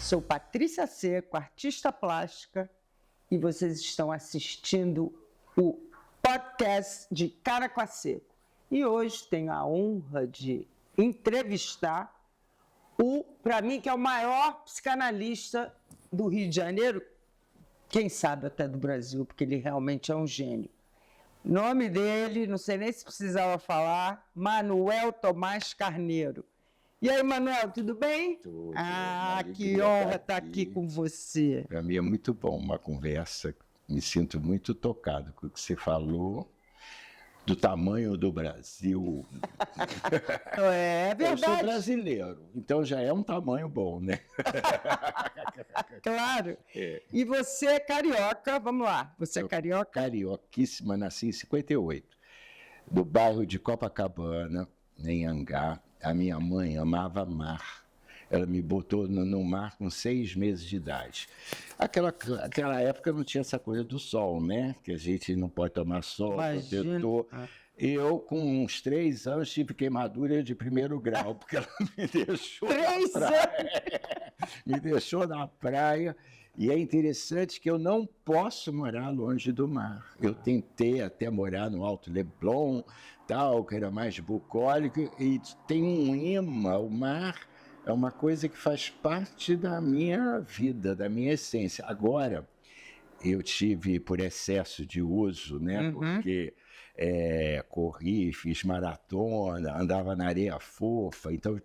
Sou Patrícia Seco, artista plástica, e vocês estão assistindo o podcast de Cara com a Seco. E hoje tenho a honra de entrevistar para mim, que é o maior psicanalista do Rio de Janeiro, quem sabe até do Brasil, porque ele realmente é um gênio. O nome dele, não sei nem se precisava falar, Manuel Tomás Carneiro. E aí, Manuel, tudo bem? Tudo. Que honra estar aqui com você. Para mim é muito bom uma conversa. Me sinto muito tocado com o que você falou, do tamanho do Brasil. É verdade. Eu sou brasileiro, então já é um tamanho bom, né? Claro. É. E você é carioca, vamos lá. Você é carioca? Carioquíssima, nasci em 58, no bairro de Copacabana, em Angá. A minha mãe amava mar. Ela me botou no mar com 6 meses de idade. Aquela época não tinha essa coisa do sol, né? Que a gente não pode tomar sol, protetor. Eu, com uns 3 anos, tive queimadura de 1º grau, porque ela me deixou 3 na praia. Me deixou na praia. E é interessante que eu não posso morar longe do mar. Eu tentei até morar no Alto Leblon, tal, que era mais bucólico, e tem um imã. O mar é uma coisa que faz parte da minha vida, da minha essência. Agora, eu tive, por excesso de uso, né? Porque corri, fiz maratona, andava na areia fofa, então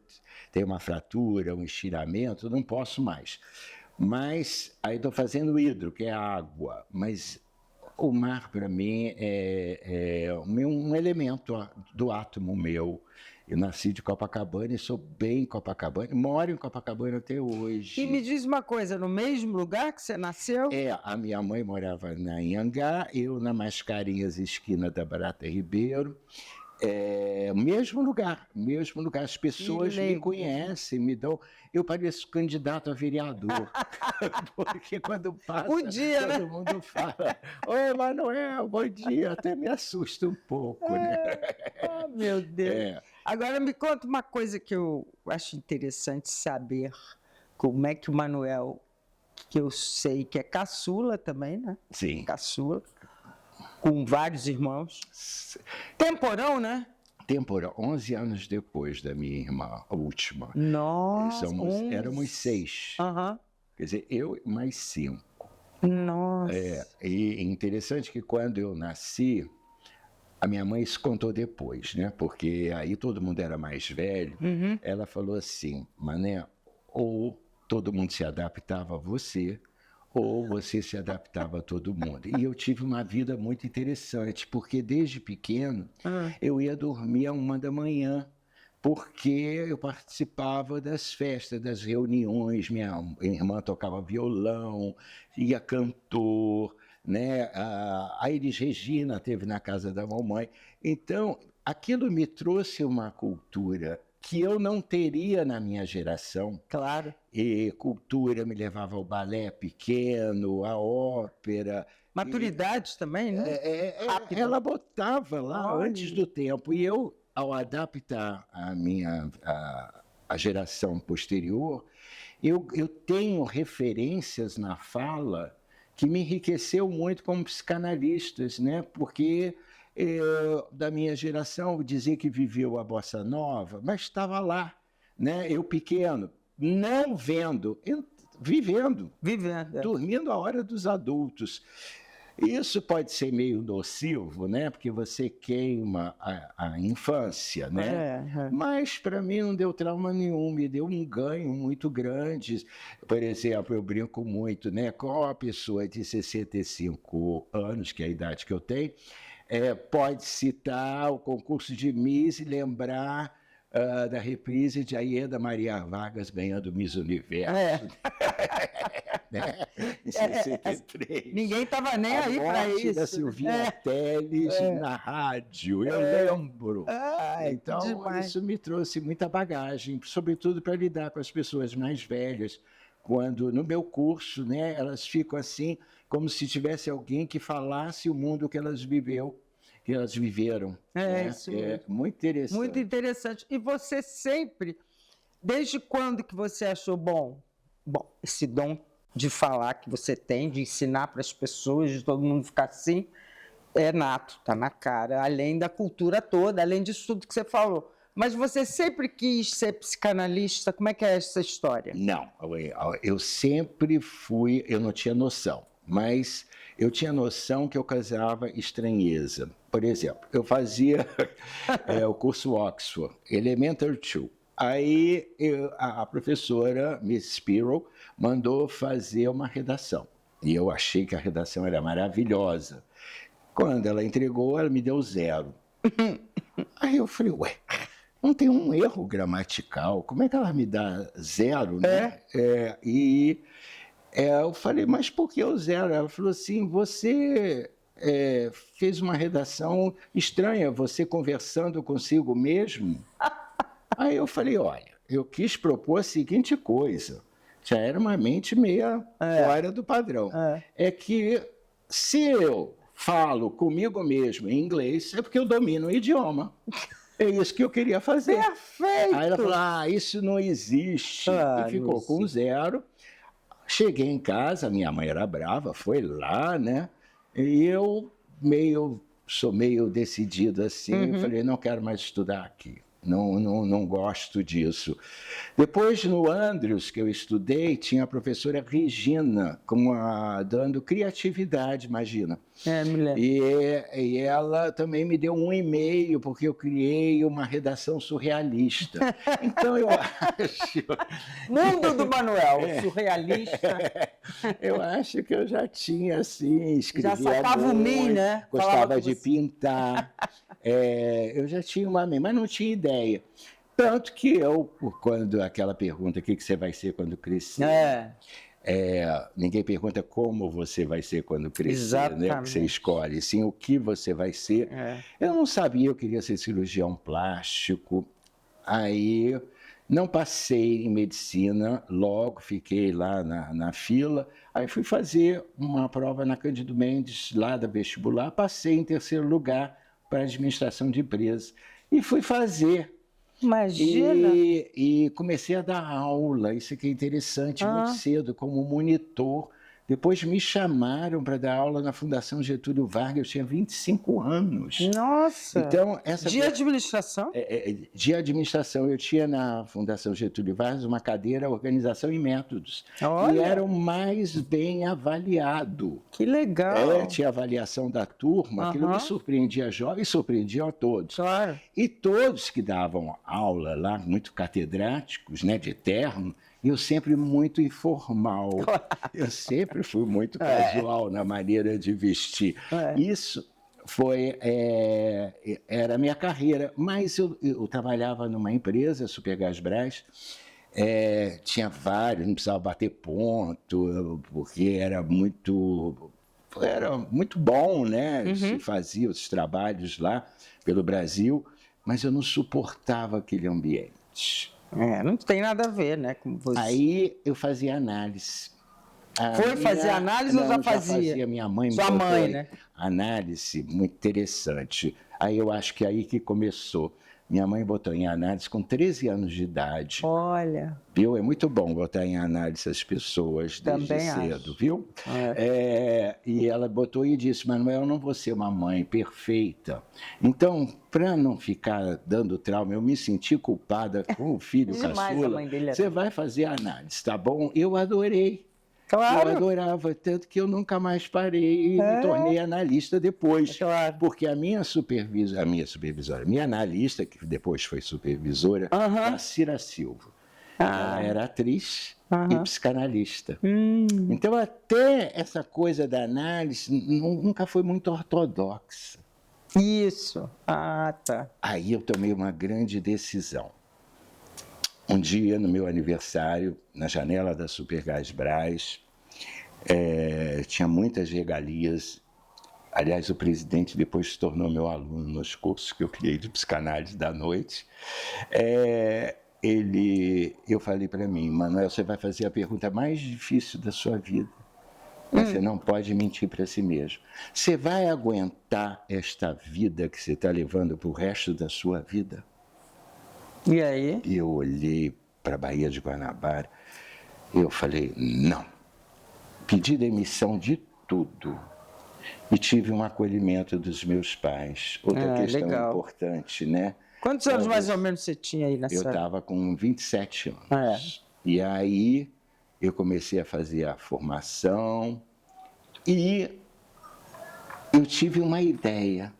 tem uma fratura, um estiramento, não posso mais. Mas aí estou fazendo hidro, que é água, mas o mar para mim é um elemento do átomo meu. Eu nasci de Copacabana e sou bem Copacabana, moro em Copacabana até hoje. E me diz uma coisa, no mesmo lugar que você nasceu? A minha mãe morava em Angá, eu na Mascarenhas, esquina da Barata Ribeiro. Mesmo lugar, as pessoas me conhecem, me dão, eu pareço candidato a vereador, porque quando passa, todo mundo fala, oi Manuel, bom dia, até me assusta um pouco, né? Oh, meu Deus. Agora me conta uma coisa que eu acho interessante saber, como é que o Manuel, que eu sei que é caçula também, né? Sim. Caçula. Com vários irmãos. Temporão, né? Temporão, 11 anos depois da minha irmã, a última. Nossa! Éramos 6. Quer dizer, eu mais 5. Nossa! E interessante que quando eu nasci, a minha mãe se contou depois, né? Porque aí todo mundo era mais velho. Ela falou assim, Mané, ou todo mundo se adaptava a você, ou você se adaptava a todo mundo. E eu tive uma vida muito interessante, porque desde pequeno eu ia dormir à 1 da manhã, porque eu participava das festas, das reuniões, minha irmã tocava violão, ia cantor, né? A Elis Regina teve na casa da mamãe. Então, aquilo me trouxe uma cultura que eu não teria na minha geração. Claro. E cultura me levava ao balé pequeno, à ópera. Maturidade também, né? Ela botava lá antes do tempo. E eu, ao adaptar a geração posterior, eu tenho referências na fala que me enriqueceu muito como psicanalistas, né? Porque da minha geração, dizer que viveu a bossa nova, mas estava lá, né? Eu pequeno, não vendo, vivendo, dormindo a hora dos adultos. Isso pode ser meio nocivo, né? Porque você queima a infância, né? Mas para mim não deu trauma nenhum, me deu um ganho muito grande. Por exemplo, eu brinco muito, né? Com a pessoa de 65 anos, que é a idade que eu tenho, pode citar o concurso de Miss e lembrar da reprise de Aida Maria Vargas ganhando Miss Universo. Né? Em 63. Ninguém estava nem aí para isso. Da Silvia Telles na rádio, eu lembro. Então, isso me trouxe muita bagagem, sobretudo para lidar com as pessoas mais velhas. Quando, no meu curso, né, elas ficam assim, como se tivesse alguém que falasse o mundo que elas viveram. Isso. Muito interessante. Muito interessante. E você sempre, desde quando que você achou bom bom, esse dom de falar que você tem, de ensinar para as pessoas, de todo mundo ficar assim, é nato, tá na cara, além da cultura toda, além disso tudo que você falou. Mas você sempre quis ser psicanalista? Como é que é essa história? Não, eu sempre fui, eu não tinha noção, mas eu tinha noção que eu causava estranheza. Por exemplo, eu fazia o curso Oxford, Elementary 2. Aí a professora, Miss Spiro, mandou fazer uma redação. E eu achei que a redação era maravilhosa. Quando ela entregou, ela me deu 0. Aí eu falei, ué, não tem um erro gramatical, como é que ela me dá 0, né? Eu falei, mas por que o 0? Ela falou assim, você fez uma redação estranha, você conversando consigo mesmo. Aí eu falei, olha, eu quis propor a seguinte coisa, já era uma mente meia fora do padrão, é que se eu falo comigo mesmo em inglês, é porque eu domino o idioma. É isso que eu queria fazer. Perfeito! Aí ela falou, isso não existe. E ficou com 0. Cheguei em casa, minha mãe era brava, foi lá, né? E eu sou meio decidido assim, eu falei, não quero mais estudar aqui. Não gosto disso. Depois, no Andrews, que eu estudei, tinha a professora Regina, dando criatividade, imagina. Me lembro. E ela também me deu 1,5, porque eu criei uma redação surrealista. Então, eu acho... Mundo do Manuel, surrealista. Eu acho que eu já tinha, assim, escrito. Já sacava o mim, né? Gostava de pintar. Eu já tinha uma mente, mas não tinha ideia. Tanto que quando aquela pergunta, o que você vai ser quando crescer? Ninguém pergunta como você vai ser quando crescer, né? Que você escolhe, sim, o que você vai ser. Eu não sabia, eu queria ser cirurgião plástico. Aí não passei em medicina, logo fiquei lá na fila. Aí fui fazer uma prova na Cândido Mendes, lá da vestibular, passei em 3º lugar para administração de empresas. E fui fazer. Imagina! E comecei a dar aula, isso aqui é interessante, muito cedo, como monitor. Depois me chamaram para dar aula na Fundação Getúlio Vargas, eu tinha 25 anos. Nossa! Então, de administração? De administração. Eu tinha na Fundação Getúlio Vargas uma cadeira Organização e Métodos. Olha. E era o mais bem avaliado. Que legal! Tinha avaliação da turma, aquilo me surpreendia jovem e surpreendia a todos. Claro. E todos que davam aula lá, muito catedráticos, né, de terno, eu sempre muito informal. Eu sempre fui muito casual na maneira de vestir. Isso era a minha carreira. Mas eu trabalhava numa empresa, Supergasbras, tinha vários, não precisava bater ponto, porque era muito bom, né? Se fazia os trabalhos lá pelo Brasil, mas eu não suportava aquele ambiente. Não tem nada a ver, né, com você. Aí eu fazia análise. Foi fazer análise ou já fazia? Minha mãe me Sua botou mãe, né? Análise, muito interessante. Aí eu acho que aí que começou. Minha mãe botou em análise com 13 anos de idade. Olha. Viu? É muito bom botar em análise as pessoas desde Também cedo, acho. Viu? E ela botou e disse, Manuel, eu não vou ser uma mãe perfeita. Então, para não ficar dando trauma, eu me senti culpada com o filho caçula. Você vai fazer análise, tá bom? Eu adorei. Claro. Eu adorava, tanto que eu nunca mais parei e me tornei analista depois. Claro. Porque a minha analista, que depois foi supervisora, a Cira Silva. Ela era atriz e psicanalista. Então, até essa coisa da análise nunca foi muito ortodoxa. Isso. Tá. Aí eu tomei uma grande decisão. Um dia, no meu aniversário, na janela da Supergasbras, tinha muitas regalias. Aliás, o presidente depois se tornou meu aluno nos cursos que eu criei de psicanálise da noite. Eu falei para mim, Manuel, você vai fazer a pergunta mais difícil da sua vida. Mas você não pode mentir para si mesmo. Você vai aguentar esta vida que você está levando para o resto da sua vida? E aí? Eu olhei para a Baía de Guanabara Eu falei, não. Pedi demissão de tudo. E tive um acolhimento dos meus pais. Outra questão importante, né? Quantos anos mais ou menos você tinha aí nessa? Eu estava com 27 anos. E aí eu comecei a fazer a formação e eu tive uma ideia.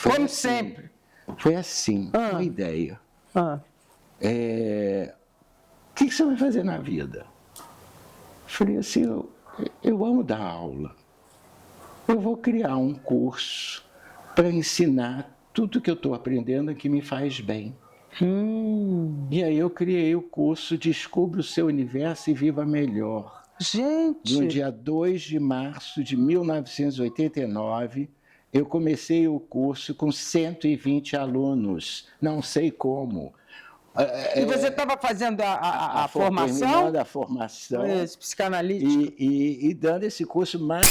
Como sempre. Foi assim, uma ideia. O que você vai fazer na vida? Falei assim, eu amo dar aula. Eu vou criar um curso para ensinar tudo que eu estou aprendendo que me faz bem. E aí eu criei o curso Descubra o Seu Universo e Viva Melhor. Gente! No dia 2 de março de 1989, eu comecei o curso com 120 alunos. Não sei como. E você estava fazendo a formação? Terminando a formação. Esse psicanalítico. E dando esse curso mais...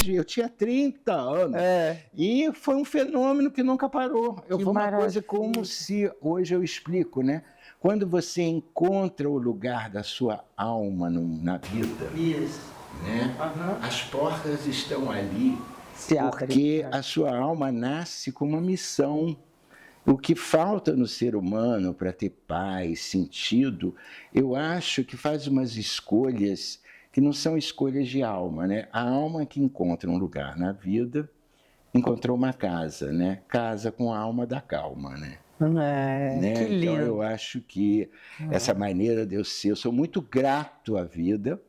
Eu tinha 30 anos. E foi um fenômeno que nunca parou. Foi uma coisa como se... Hoje eu explico, né? Quando você encontra o lugar da sua alma na vida, né? As portas estão ali porque a sua alma nasce com uma missão. O que falta no ser humano para ter paz, sentido, eu acho que faz umas escolhas que não são escolhas de alma, né? A alma que encontra um lugar na vida, encontrou uma casa, né? Casa com a alma da calma, né? Né? Que lindo. Então eu acho que essa maneira de eu ser, eu sou muito grato à vida,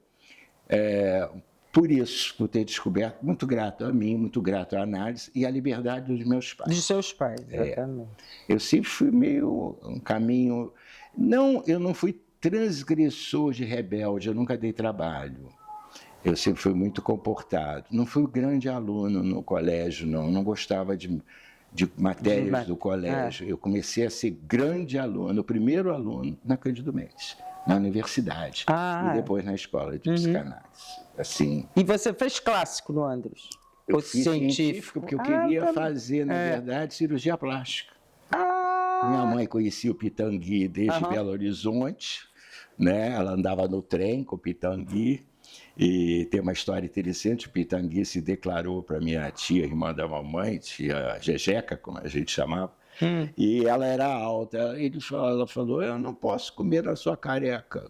por isso, por ter descoberto, muito grato a mim, muito grato à análise e à liberdade dos meus pais. De seus pais, exatamente. Eu sempre fui meio um caminho... eu não fui transgressor de rebelde, eu nunca dei trabalho. Eu sempre fui muito comportado. Não fui grande aluno no colégio, não gostava de matérias do colégio. Eu comecei a ser grande aluno, o primeiro aluno na Cândido Mendes, na universidade, e depois na escola de psicanálise. Assim. E você fez clássico no Andros? Eu fiz científico, porque eu queria fazer, na verdade, cirurgia plástica. Minha mãe conhecia o Pitangui desde Belo Horizonte, né? Ela andava no trem com o Pitangui. E tem uma história interessante, o Pitangui se declarou para minha tia, irmã da mamãe, tia Jejeca, como a gente chamava, e ela era alta. Ela falou, eu não posso comer a sua careca.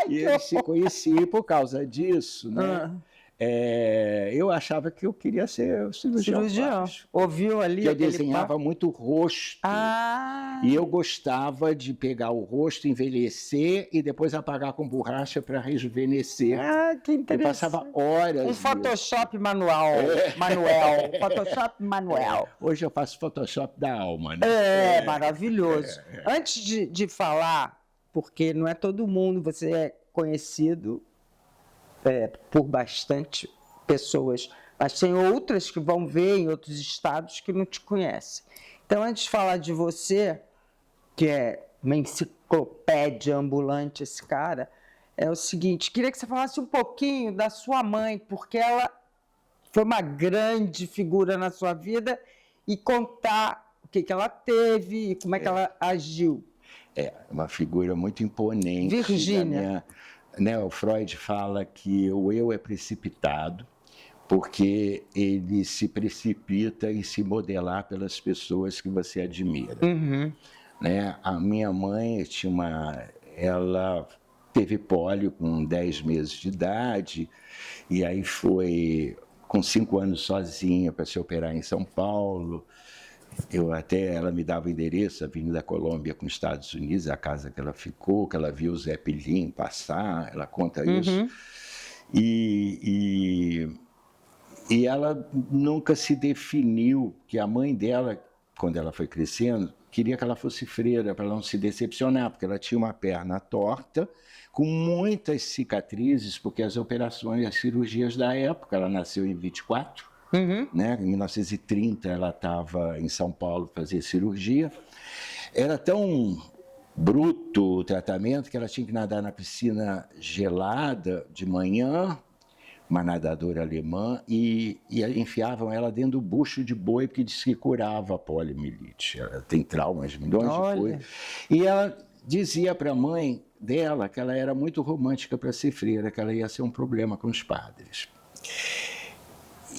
E eles se conheciam por causa disso, né? Eu achava que eu queria ser cirurgião. Ouviu ali? Que eu desenhava muito rosto. E eu gostava de pegar o rosto, envelhecer e depois apagar com borracha para rejuvenescer. Que interessante. Eu passava horas. Um Photoshop manual. Photoshop manual. Hoje eu faço Photoshop da alma, né? Maravilhoso. Antes de falar, porque não é todo mundo, você é conhecido por bastante pessoas, mas tem outras que vão ver em outros estados que não te conhecem. Então, antes de falar de você, que é uma enciclopédia ambulante, esse cara, é o seguinte, queria que você falasse um pouquinho da sua mãe, porque ela foi uma grande figura na sua vida, e contar o que ela teve e como é que ela agiu. Uma figura muito imponente. Virgínia. O Freud fala que o eu é precipitado porque ele se precipita em se modelar pelas pessoas que você admira. A minha mãe ela teve pólio com 10 meses de idade e aí foi com 5 anos sozinha para se operar em São Paulo. Ela me dava o endereço, Avenida Colômbia com os Estados Unidos, a casa que ela ficou, que ela viu o Zé Pilim passar, ela conta isso. E ela nunca se definiu, que a mãe dela, quando ela foi crescendo, queria que ela fosse freira, para ela não se decepcionar, porque ela tinha uma perna torta, com muitas cicatrizes, porque as operações, as cirurgias da época, ela nasceu em 24, em 1930 ela estava em São Paulo para fazer cirurgia. Era tão bruto o tratamento que ela tinha que nadar na piscina gelada de manhã, uma nadadora alemã, e enfiavam ela dentro do bucho de boi, porque disse que curava a poliomielite. Ela tem traumas, milhões de coisas. E ela dizia para a mãe dela que ela era muito romântica para ser freira, que ela ia ser um problema com os padres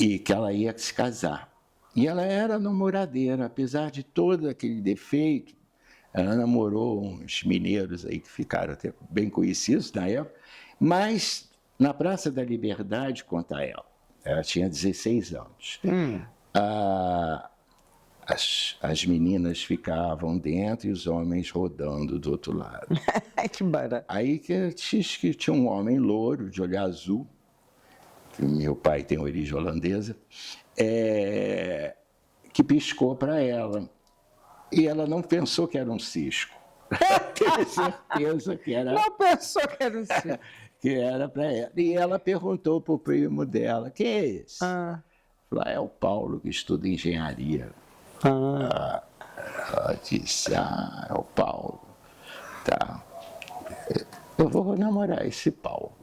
e que ela ia se casar. E ela era namoradeira, apesar de todo aquele defeito. Ela namorou uns mineiros aí que ficaram até bem conhecidos na época, mas na Praça da Liberdade, conta ela tinha 16 anos. As meninas ficavam dentro e os homens rodando do outro lado. Que barato. Aí que tinha um homem louro, de olho azul, que meu pai tem origem holandesa, que piscou para ela. E ela não pensou que era um cisco. Teve certeza que era. Não pensou que era um cisco. Que era para ela. E ela perguntou para o primo dela: quem é esse? Falou: é o Paulo que estuda engenharia. Ela disse: é o Paulo. Tá. Eu vou namorar esse Paulo.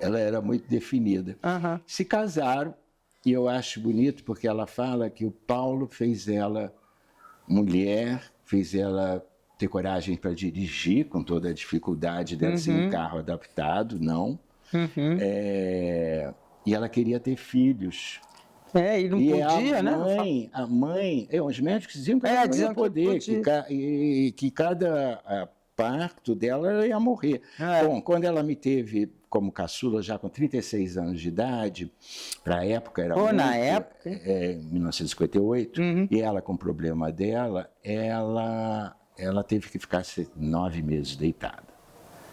Ela era muito definida. Se casaram, e eu acho bonito porque ela fala que o Paulo fez ela mulher, fez ela ter coragem para dirigir, com toda a dificuldade dela ser um carro adaptado, não. E ela queria ter filhos. E não podia, né? A mãe, os médicos diziam que ela não ia poder, que cada parto dela ela ia morrer. Bom, quando ela me teve como caçula, já com 36 anos de idade, para a época era muito, na época? 1958, e ela com o problema dela, ela teve que ficar 9 meses deitada.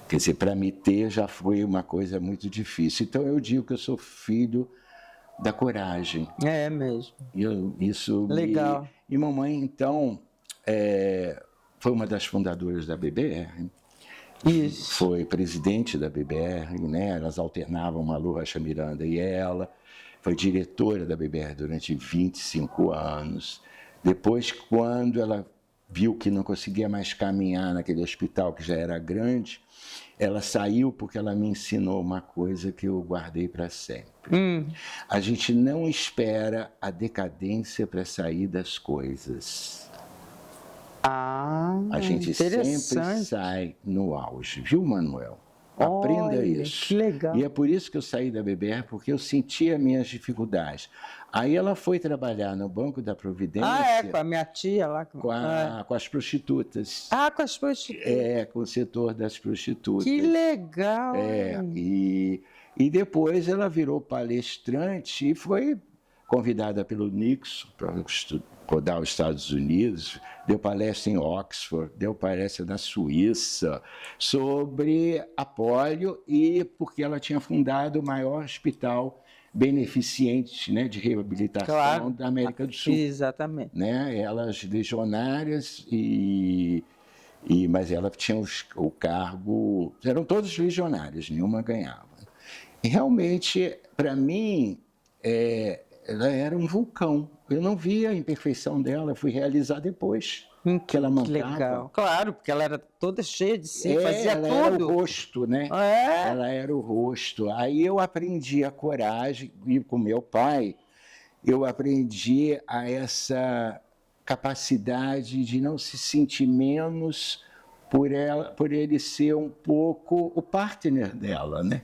Quer dizer, para me ter já foi uma coisa muito difícil. Então eu digo que eu sou filho da coragem. É mesmo. Isso legal. E mamãe, então, foi uma das fundadoras da BBR. Isso. Foi presidente da BBR, né? Elas alternavam Malu Rocha Miranda e ela. Foi diretora da BBR durante 25 anos. Depois, quando ela viu que não conseguia mais caminhar naquele hospital, que já era grande, ela saiu porque ela me ensinou uma coisa que eu guardei para sempre. A gente não espera a decadência para sair das coisas. A gente sempre sai no auge, viu, Manuel? Aprenda isso. Que legal. E é por isso que eu saí da BBR, porque eu sentia minhas dificuldades. Aí ela foi trabalhar no Banco da Providência. Com a minha tia lá. Com as prostitutas. Com as prostitutas. Com o setor das prostitutas. Que legal. E depois ela virou palestrante e foi convidada pelo Nixon para rodar os Estados Unidos, deu palestra em Oxford, deu palestra na Suíça sobre a polio e porque ela tinha fundado o maior hospital beneficente, né, de reabilitação da América do Sul. Exatamente. Né? Elas legionárias mas ela tinha o cargo, eram todas legionárias, nenhuma ganhava. E realmente, para mim, ela era um vulcão. Eu não via a imperfeição dela, fui realizar depois que ela mancava. Legal. Claro, porque ela era toda cheia de si, fazia ela tudo. Ela era o rosto, né? Ela era o rosto. Aí eu aprendi a coragem, e com meu pai, eu aprendi a essa capacidade de não se sentir menos por ele ser um pouco o partner dela, né?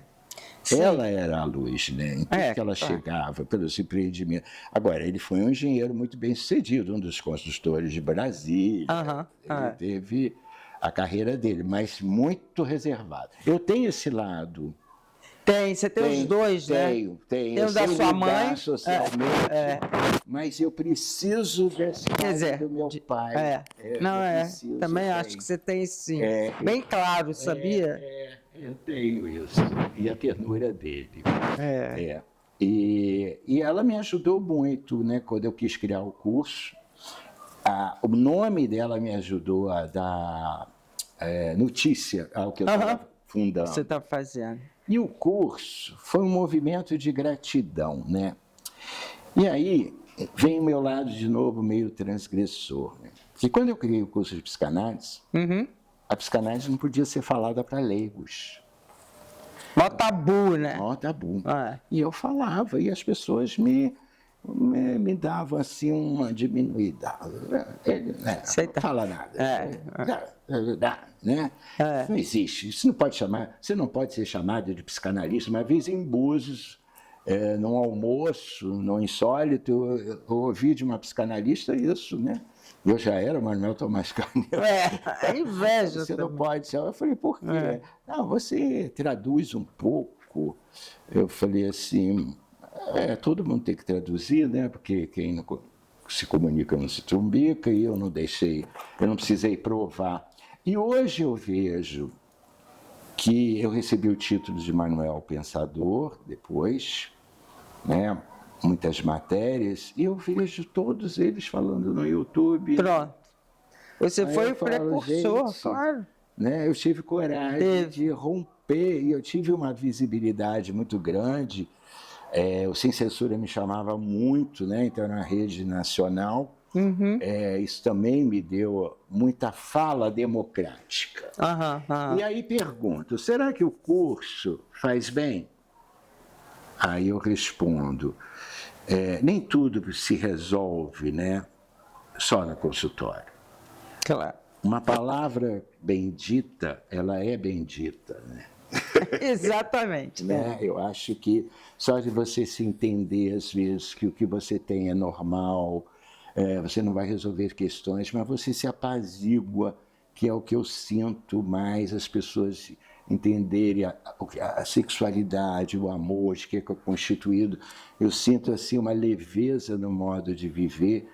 Sim. Ela era a luz, né? Em tudo que ela chegava, pelos empreendimentos. Agora, ele foi um engenheiro muito bem sucedido, um dos construtores de Brasília. Ele teve a carreira dele, mas muito reservado. Eu tenho esse lado. Você tem os dois, né? Tenho. Tem o da sua mãe. Socialmente, mas eu preciso desse lado do meu pai. Também acho que você tem sim. Bem claro, sabia? Eu tenho isso. E a ternura dele. E ela me ajudou muito, né? Quando eu quis criar o curso. O nome dela me ajudou a dar notícia ao que eu estava fundando. Você está fazendo. E o curso foi um movimento de gratidão, né? E aí vem o meu lado de novo meio transgressor. Né? Porque quando eu criei o curso de psicanálise, a psicanálise não podia ser falada para leigos. Mó tabu, né? Mó tabu. E eu falava, e as pessoas me me davam assim uma diminuída. Não fala nada. Né? Não existe. Isso não pode chamar, você não pode ser chamado de psicanalista. Uma vez em Búzios, num almoço, num insólito, eu ouvi de uma psicanalista isso, né? Eu já era Manuel Tomás Carneiro. É inveja. Você não pode ser. Eu falei, por quê? Não, você traduz um pouco. Eu falei assim, todo mundo tem que traduzir, né? Porque quem não se comunica não se trumbica, e eu não precisei provar. E hoje eu vejo que eu recebi o título de Manuel Pensador, depois, né? Muitas matérias, e eu vejo todos eles falando no YouTube. Pronto. Você foi o precursor, claro. Né, eu tive coragem de romper, e eu tive uma visibilidade muito grande. O Sem Censura me chamava muito, né, então na rede nacional. Isso também me deu muita fala democrática. E aí pergunto, será que o curso faz bem? Aí eu respondo, nem tudo se resolve, né, só no consultório. Claro. Uma palavra bendita, ela é bendita, né? Exatamente, né? Eu acho que só de você se entender, às vezes, que o que você tem é normal, você não vai resolver questões, mas você se apazigua, que é o que eu sinto mais, as pessoas entenderem a sexualidade, o amor, de que é constituído. Eu sinto assim uma leveza no modo de viver.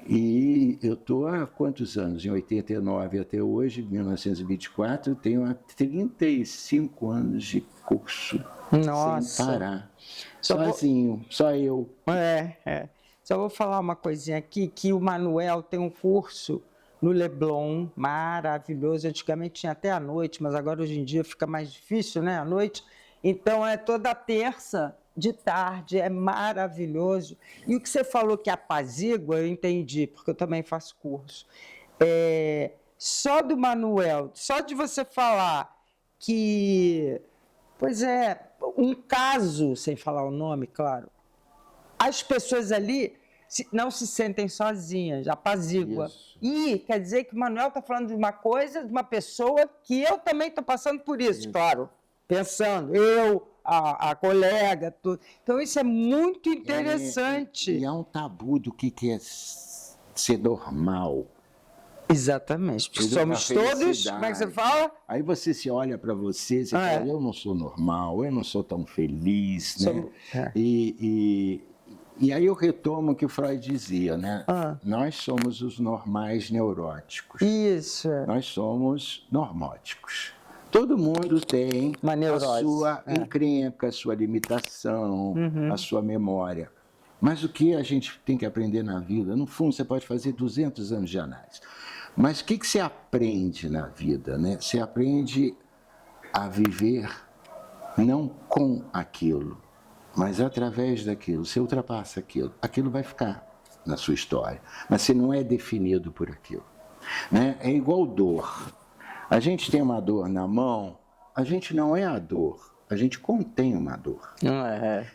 E eu estou há quantos anos? Em 89 até hoje, 1924, tenho há 35 anos de curso. Nossa. Sem parar. Sozinho, só eu. Só vou falar uma coisinha aqui, que o Manuel tem um curso no Leblon, maravilhoso. Antigamente tinha até à noite, mas agora hoje em dia fica mais difícil, né, à noite. Então é toda terça de tarde, é maravilhoso. E o que você falou que apazigua, eu entendi, porque eu também faço curso. Só do Manuel, só de você falar que, um caso, sem falar o nome, claro, as pessoas ali não se sentem sozinhas, apazigua. Isso. E quer dizer que o Manuel está falando de uma coisa, de uma pessoa que eu também estou passando por isso, claro. Pensando, a colega, tudo. Então, isso é muito interessante. E há um tabu do que é ser normal. Exatamente, porque somos todos, como é que você fala? Aí você se olha para você, você fala, eu não sou normal, eu não sou tão feliz, né? E aí eu retomo o que o Freud dizia, né? Nós somos os normais neuróticos. Isso. Nós somos normóticos. Todo mundo tem a sua encrenca, a sua limitação, a sua memória. Mas o que a gente tem que aprender na vida, no fundo você pode fazer 200 anos de análise. Mas o que você aprende na vida, né? Você aprende a viver não com aquilo, mas através daquilo. Você ultrapassa aquilo. Aquilo vai ficar na sua história, mas você não é definido por aquilo, né? É igual dor. A gente tem uma dor na mão, a gente não é a dor, a gente contém uma dor.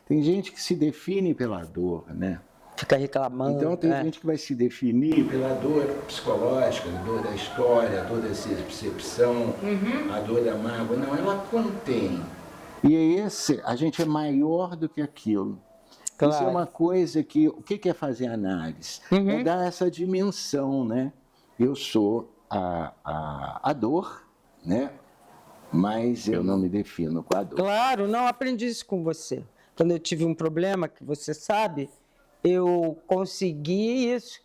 Tem gente que se define pela dor, né? Fica reclamando. Então tem gente que vai se definir pela dor psicológica, a dor da história, a dor da percepção, a dor da mágoa. Não, ela contém. E a gente é maior do que aquilo. Claro. Isso é uma coisa que, o que é fazer análise? É dar essa dimensão, né? Eu sou a dor, né? Mas eu não me defino com a dor. Claro, não, aprendi isso com você. Quando eu tive um problema, que você sabe, eu consegui isso,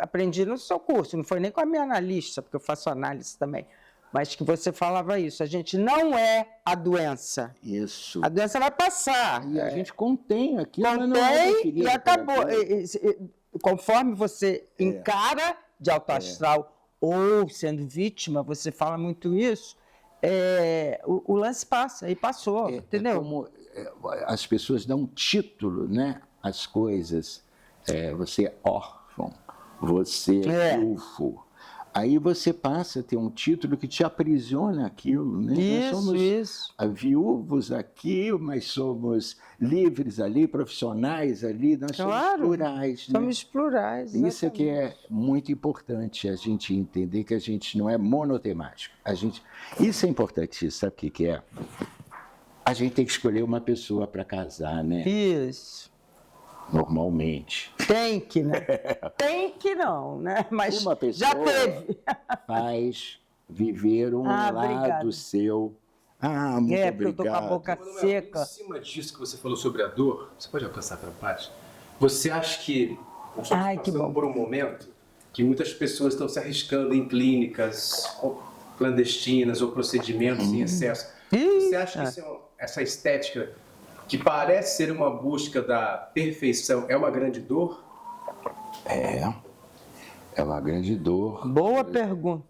aprendi no seu curso, não foi nem com a minha analista, porque eu faço análise também, mas que você falava isso, a gente não é a doença. Isso. A doença vai passar. E a gente contém aquilo, contém, não é e acabou. Conforme você encara de alto astral ou sendo vítima, você fala muito isso, o lance passa, e passou, entendeu? Como as pessoas dão título, né, às coisas. Você é órfão, você é ufo. Aí você passa a ter um título que te aprisiona aquilo, né? Nós somos viúvos aqui, mas somos livres ali, profissionais ali, nós somos plurais. Somos plurais. Isso é que é muito importante, a gente entender que a gente não é monotemático. Isso é importantíssimo, sabe o que é? A gente tem que escolher uma pessoa para casar, né? Isso. Normalmente. Tem que, né? Tem que não, né? Mas uma pessoa já teve. Faz viver um lado seu. Muito obrigado. Porque eu tô com a boca seca. Em cima disso que você falou sobre a dor, você pode alcançar para a parte? Você acha que nós estamos passando por um momento que muitas pessoas estão se arriscando em clínicas clandestinas ou procedimentos em excesso? Você acha que essa estética que parece ser uma busca da perfeição é uma grande dor? É uma grande dor. Boa pergunta.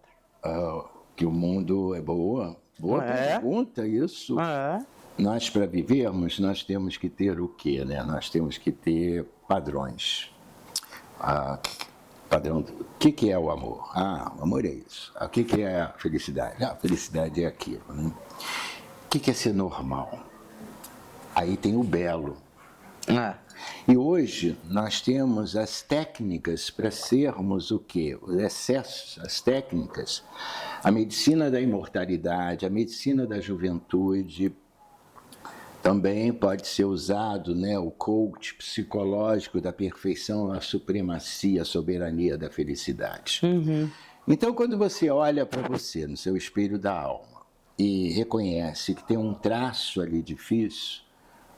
Que o mundo é boa pergunta, isso. Nós, para vivermos, nós temos que ter o quê, né? Nós temos que ter padrões. Padrão. O que é o amor? O amor é isso. O que é a felicidade? A felicidade é aquilo, né? O que é ser normal? Aí tem o belo. E hoje nós temos as técnicas para sermos o quê? Os excessos, as técnicas. A medicina da imortalidade, a medicina da juventude. Também pode ser usado, né, o coach psicológico da perfeição, a supremacia, a soberania da felicidade. Então, quando você olha para você no seu espelho da alma e reconhece que tem um traço ali difícil,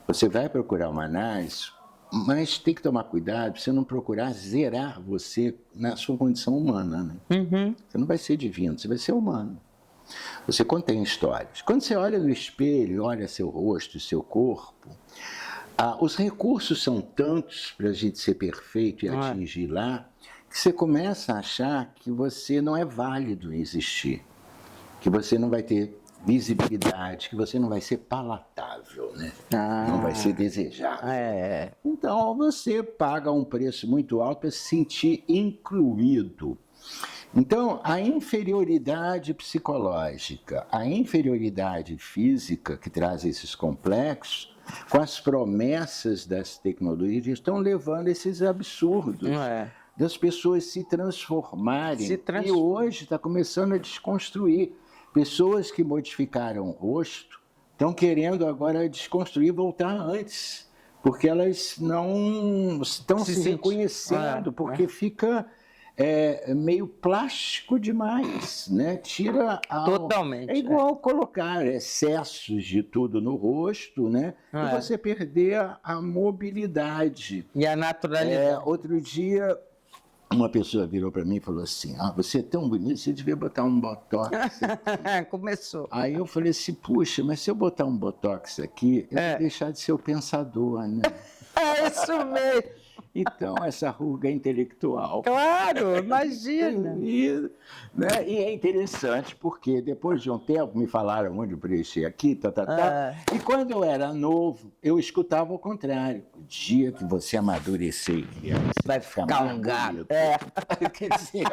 você vai procurar uma análise, mas tem que tomar cuidado para você não procurar zerar você na sua condição humana. Né? Você não vai ser divino, você vai ser humano. Você contém histórias. Quando você olha no espelho, olha seu rosto, seu corpo, os recursos são tantos para a gente ser perfeito e atingir lá, que você começa a achar que você não é válido em existir, que você não vai ter visibilidade, que você não vai ser palatável, né? Não vai ser desejado. Então você paga um preço muito alto para se sentir incluído. Então, a inferioridade psicológica, a inferioridade física que traz esses complexos, com as promessas das tecnologias, estão levando esses absurdos das pessoas se transformarem. E hoje está começando a desconstruir. Pessoas que modificaram o rosto estão querendo agora desconstruir e voltar antes, porque elas não estão se reconhecendo, porque fica meio plástico demais, né? Tira Totalmente. É igual colocar excessos de tudo no rosto, né? E você perder a mobilidade. E a naturalidade. Outro dia, uma pessoa virou para mim e falou assim, você é tão bonito, você devia botar um botox aqui. Começou. Aí eu falei assim, puxa, mas se eu botar um botox aqui, eu vou deixar de ser o pensador, né? É isso mesmo. Então, essa ruga intelectual. Claro, imagina. E é interessante, porque depois de um tempo me falaram onde eu preencher aqui, e quando eu era novo, eu escutava o contrário. O dia que você amadurecer, você vai ficar um gato. Quer dizer,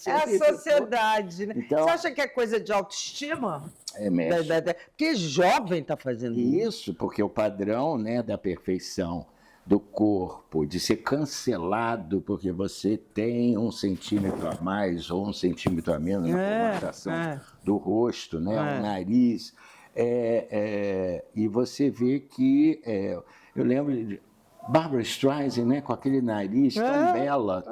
é a sociedade, né? Então, você acha que é coisa de autoestima? Mesmo. Porque jovem está fazendo isso. Porque o padrão, né, da perfeição do corpo, de ser cancelado porque você tem 1 centímetro a mais ou 1 centímetro a menos na formatação do rosto, né, o nariz. E você vê que... eu lembro de Barbra Streisand, né, com aquele nariz tão bela.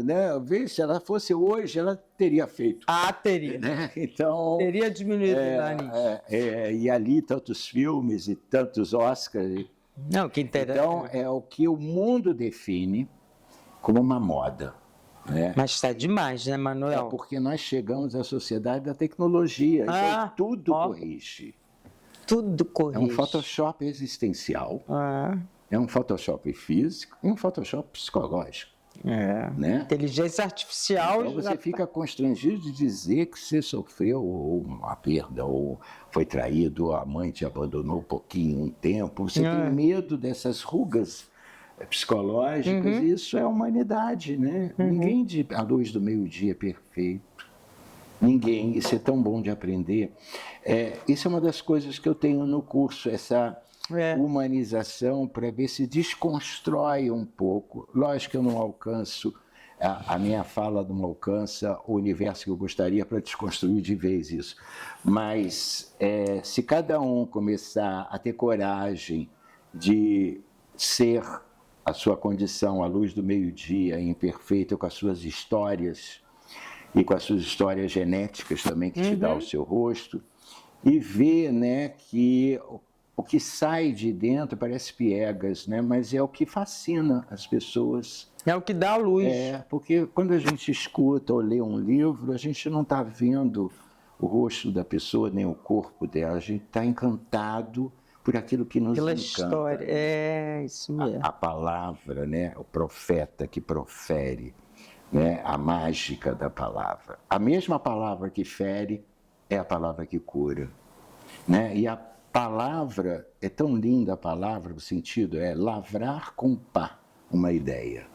Né, vê, se ela fosse hoje, ela teria feito. Teria. Né? Então, teria diminuído o nariz. E ali tantos filmes e tantos Oscars... Não, que interessante. Então, é o que o mundo define como uma moda. Né? Mas está demais, né, Manuel? Porque nós chegamos à sociedade da tecnologia. E aí tudo corrige. Tudo corrige. É um Photoshop existencial, é um Photoshop físico e um Photoshop psicológico. Né? Inteligência artificial. Então você fica constrangido de dizer que você sofreu uma perda, ou foi traído, ou a mãe te abandonou um pouquinho, um tempo. Você tem medo dessas rugas psicológicas, isso é humanidade, né? Ninguém à luz do meio-dia é perfeito. Ninguém, isso é tão bom de aprender. Isso é uma das coisas que eu tenho no curso, essa humanização, para ver se desconstrói um pouco. Lógico que eu não alcanço, a minha fala não alcança o universo que eu gostaria para desconstruir de vez isso. Mas se cada um começar a ter coragem de ser a sua condição à luz do meio-dia, imperfeita, com as suas histórias, e com as suas histórias genéticas também, que te dá o seu rosto, e ver, né, que o que sai de dentro parece piegas, né, mas é o que fascina as pessoas. É o que dá a luz. Porque quando a gente escuta ou lê um livro, a gente não está vendo o rosto da pessoa, nem o corpo dela, a gente está encantado por aquilo que nos Pela encanta. história, isso mesmo. A palavra, né, o profeta que profere, né, a mágica da palavra. A mesma palavra que fere é a palavra que cura, né? E a palavra, é tão linda a palavra, o sentido é lavrar com pá uma ideia.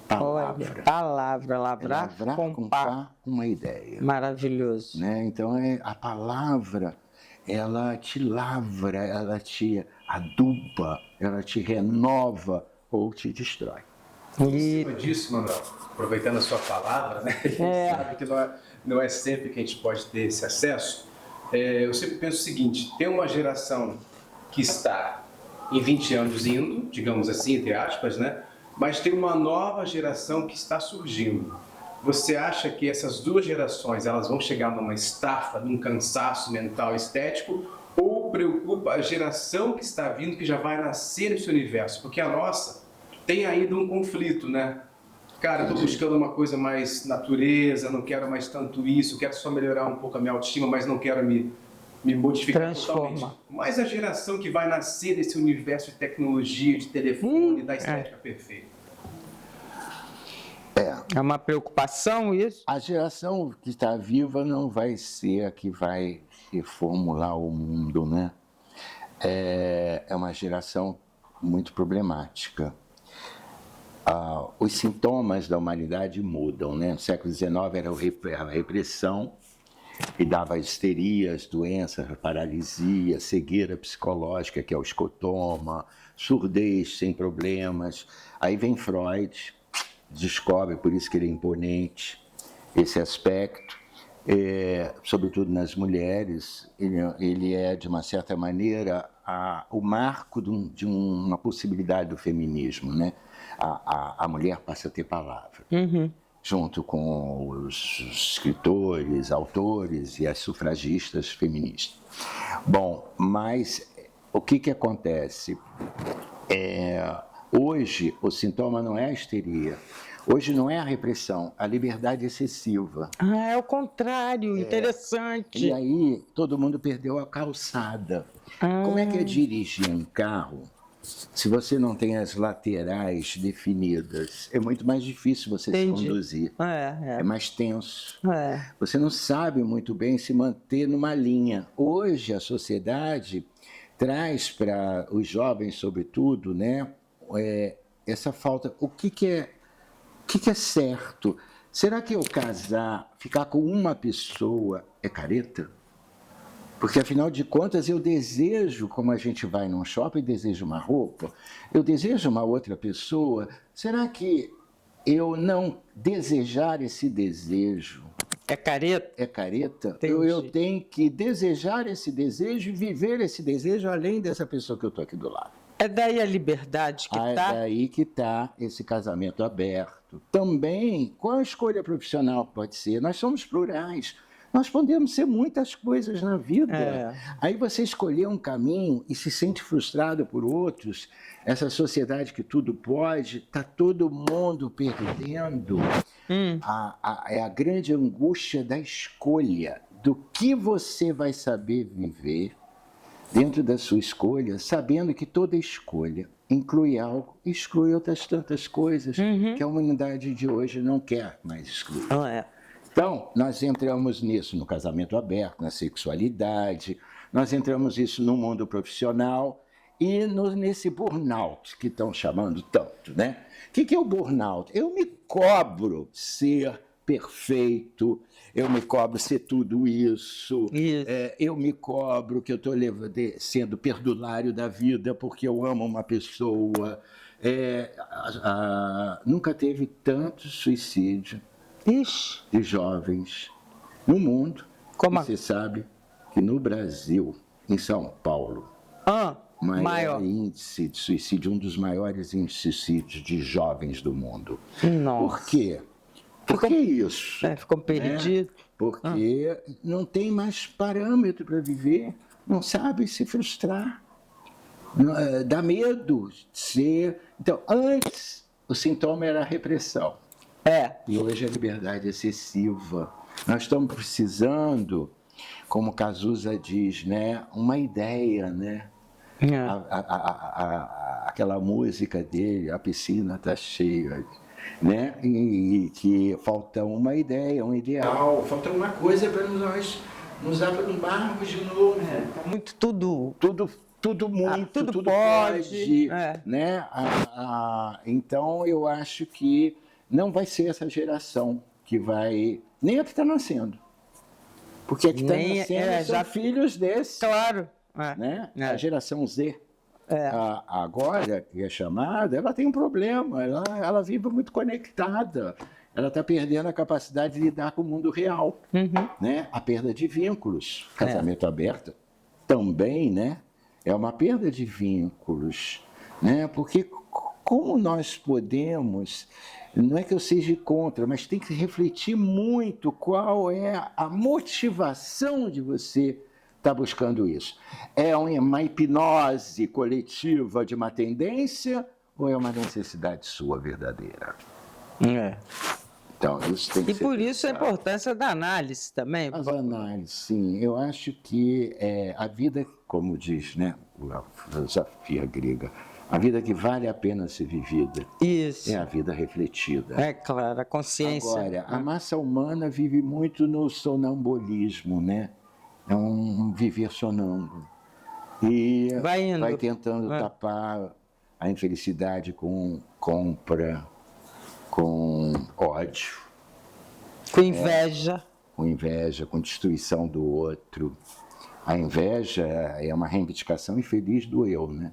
Palavra. Olha, palavra, lavrar com pá uma ideia. Maravilhoso. Né? Então, a palavra, ela te lavra, ela te aduba, ela te renova ou te destrói. Em cima disso, Manuel, aproveitando a sua palavra, né? A gente sabe que não é sempre que a gente pode ter esse acesso. Eu sempre penso o seguinte, tem uma geração que está em 20 anos indo, digamos assim, entre aspas, né? Mas tem uma nova geração que está surgindo. Você acha que essas duas gerações elas vão chegar numa estafa, num cansaço mental estético, ou preocupa a geração que está vindo, que já vai nascer nesse universo? Porque a nossa tem ainda um conflito, né? Cara, eu estou buscando uma coisa mais natureza, não quero mais tanto isso, quero só melhorar um pouco a minha autoestima, mas não quero me modificar totalmente. Mas a geração que vai nascer desse universo de tecnologia, de telefone, da estética perfeita. É uma preocupação isso? A geração que está viva não vai ser a que vai reformular o mundo, né? É uma geração muito problemática. Os sintomas da humanidade mudam, né? No século XIX era a repressão, e dava histerias, doenças, paralisia, cegueira psicológica, que é o escotoma, surdez sem problemas. Aí vem Freud, descobre, por isso que ele é imponente, esse aspecto, sobretudo nas mulheres. Ele é, de uma certa maneira, o marco de uma possibilidade do feminismo, né? A mulher passa a ter palavra, junto com os escritores, autores e as sufragistas feministas. Bom, mas o que acontece? Hoje o sintoma não é a histeria, hoje não é a repressão, a liberdade excessiva. É o contrário, interessante. E aí todo mundo perdeu a calçada. Como é que é dirigir um carro se você não tem as laterais definidas? É muito mais difícil você se conduzir. É mais tenso. Você não sabe muito bem se manter numa linha. Hoje a sociedade traz para os jovens, sobretudo, né, essa falta. O que é certo? Será que eu casar, ficar com uma pessoa é careta? Porque, afinal de contas, eu desejo, como a gente vai num shopping e deseja uma roupa, eu desejo uma outra pessoa. Será que eu não desejar esse desejo é careta? É careta? Eu tenho que desejar esse desejo e viver esse desejo além dessa pessoa que eu estou aqui do lado. É daí a liberdade que está? É daí que está esse casamento aberto. Também, qual a escolha profissional pode ser? Nós somos plurais. Nós podemos ser muitas coisas na vida. Aí você escolher um caminho e se sente frustrado por outros, essa sociedade que tudo pode, está todo mundo perdendo. É a grande angústia da escolha, do que você vai saber viver dentro da sua escolha, sabendo que toda escolha inclui algo, exclui outras tantas coisas que a humanidade de hoje não quer mais excluir. Então, nós entramos nisso no casamento aberto, na sexualidade, nós entramos nisso no mundo profissional E nesse burnout que estão chamando tanto, né? O que é o burnout? Eu me cobro ser perfeito, eu me cobro ser tudo isso. Eu me cobro que eu estou sendo perdulário da vida porque eu amo uma pessoa. Nunca teve tanto suicídio de jovens no mundo. Você sabe que no Brasil, em São Paulo, maior índice de suicídio, um dos maiores índices de suicídio de jovens do mundo. Nossa. Por quê? Por que isso? Ficou perdido. Porque não tem mais parâmetro para viver, não sabe se frustrar, dá medo de ser. Então, antes, o sintoma era a repressão. E hoje é a liberdade excessiva. Nós estamos precisando, como Cazuza diz, né, uma ideia, né? Aquela música dele, a piscina está cheia, né? E que falta uma ideia, um ideal, falta uma coisa para nós nos abrumarmos de novo. Muito tudo muito, tudo pode, né? Então eu acho que não vai ser essa geração que vai, nem a que está nascendo, porque a que está nascendo são filhos desses. Claro. Né? A geração Z, agora, que é chamada, ela tem um problema, ela vive muito conectada, ela está perdendo a capacidade de lidar com o mundo real, né? A perda de vínculos, casamento aberto também, né? É uma perda de vínculos, né? Porque como nós podemos, não é que eu seja contra, mas tem que refletir muito qual é a motivação de você está buscando isso. É uma hipnose coletiva de uma tendência ou é uma necessidade sua verdadeira? Então, isso tem que ser por isso a importância da análise também. As análises, sim. Eu acho que a vida, como diz, né, a filosofia grega, a vida que vale a pena ser vivida é a vida refletida. É claro, a consciência. Agora, a massa humana vive muito no sonambulismo, né? É um viver sonâmbulo. E vai tentando tapar a infelicidade com compra, com ódio. Com inveja. Com inveja, com destruição do outro. A inveja é uma reivindicação infeliz do eu, né?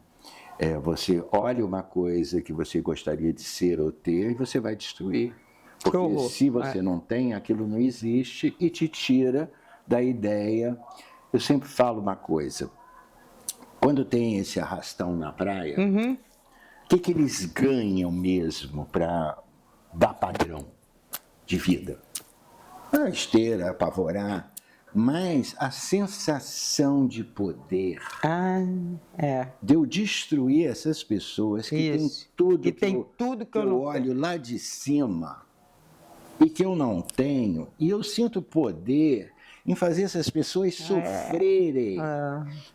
Você olha uma coisa que você gostaria de ser ou ter e você vai destruir. Porque se você não tem, aquilo não existe e te tira da ideia. Eu sempre falo uma coisa, quando tem esse arrastão na praia, o que eles ganham mesmo para dar padrão de vida? A esteira, apavorar, mas a sensação de poder, de eu destruir essas pessoas que têm tudo que eu olho lá de cima e que eu não tenho, e eu sinto poder em fazer essas pessoas sofrerem.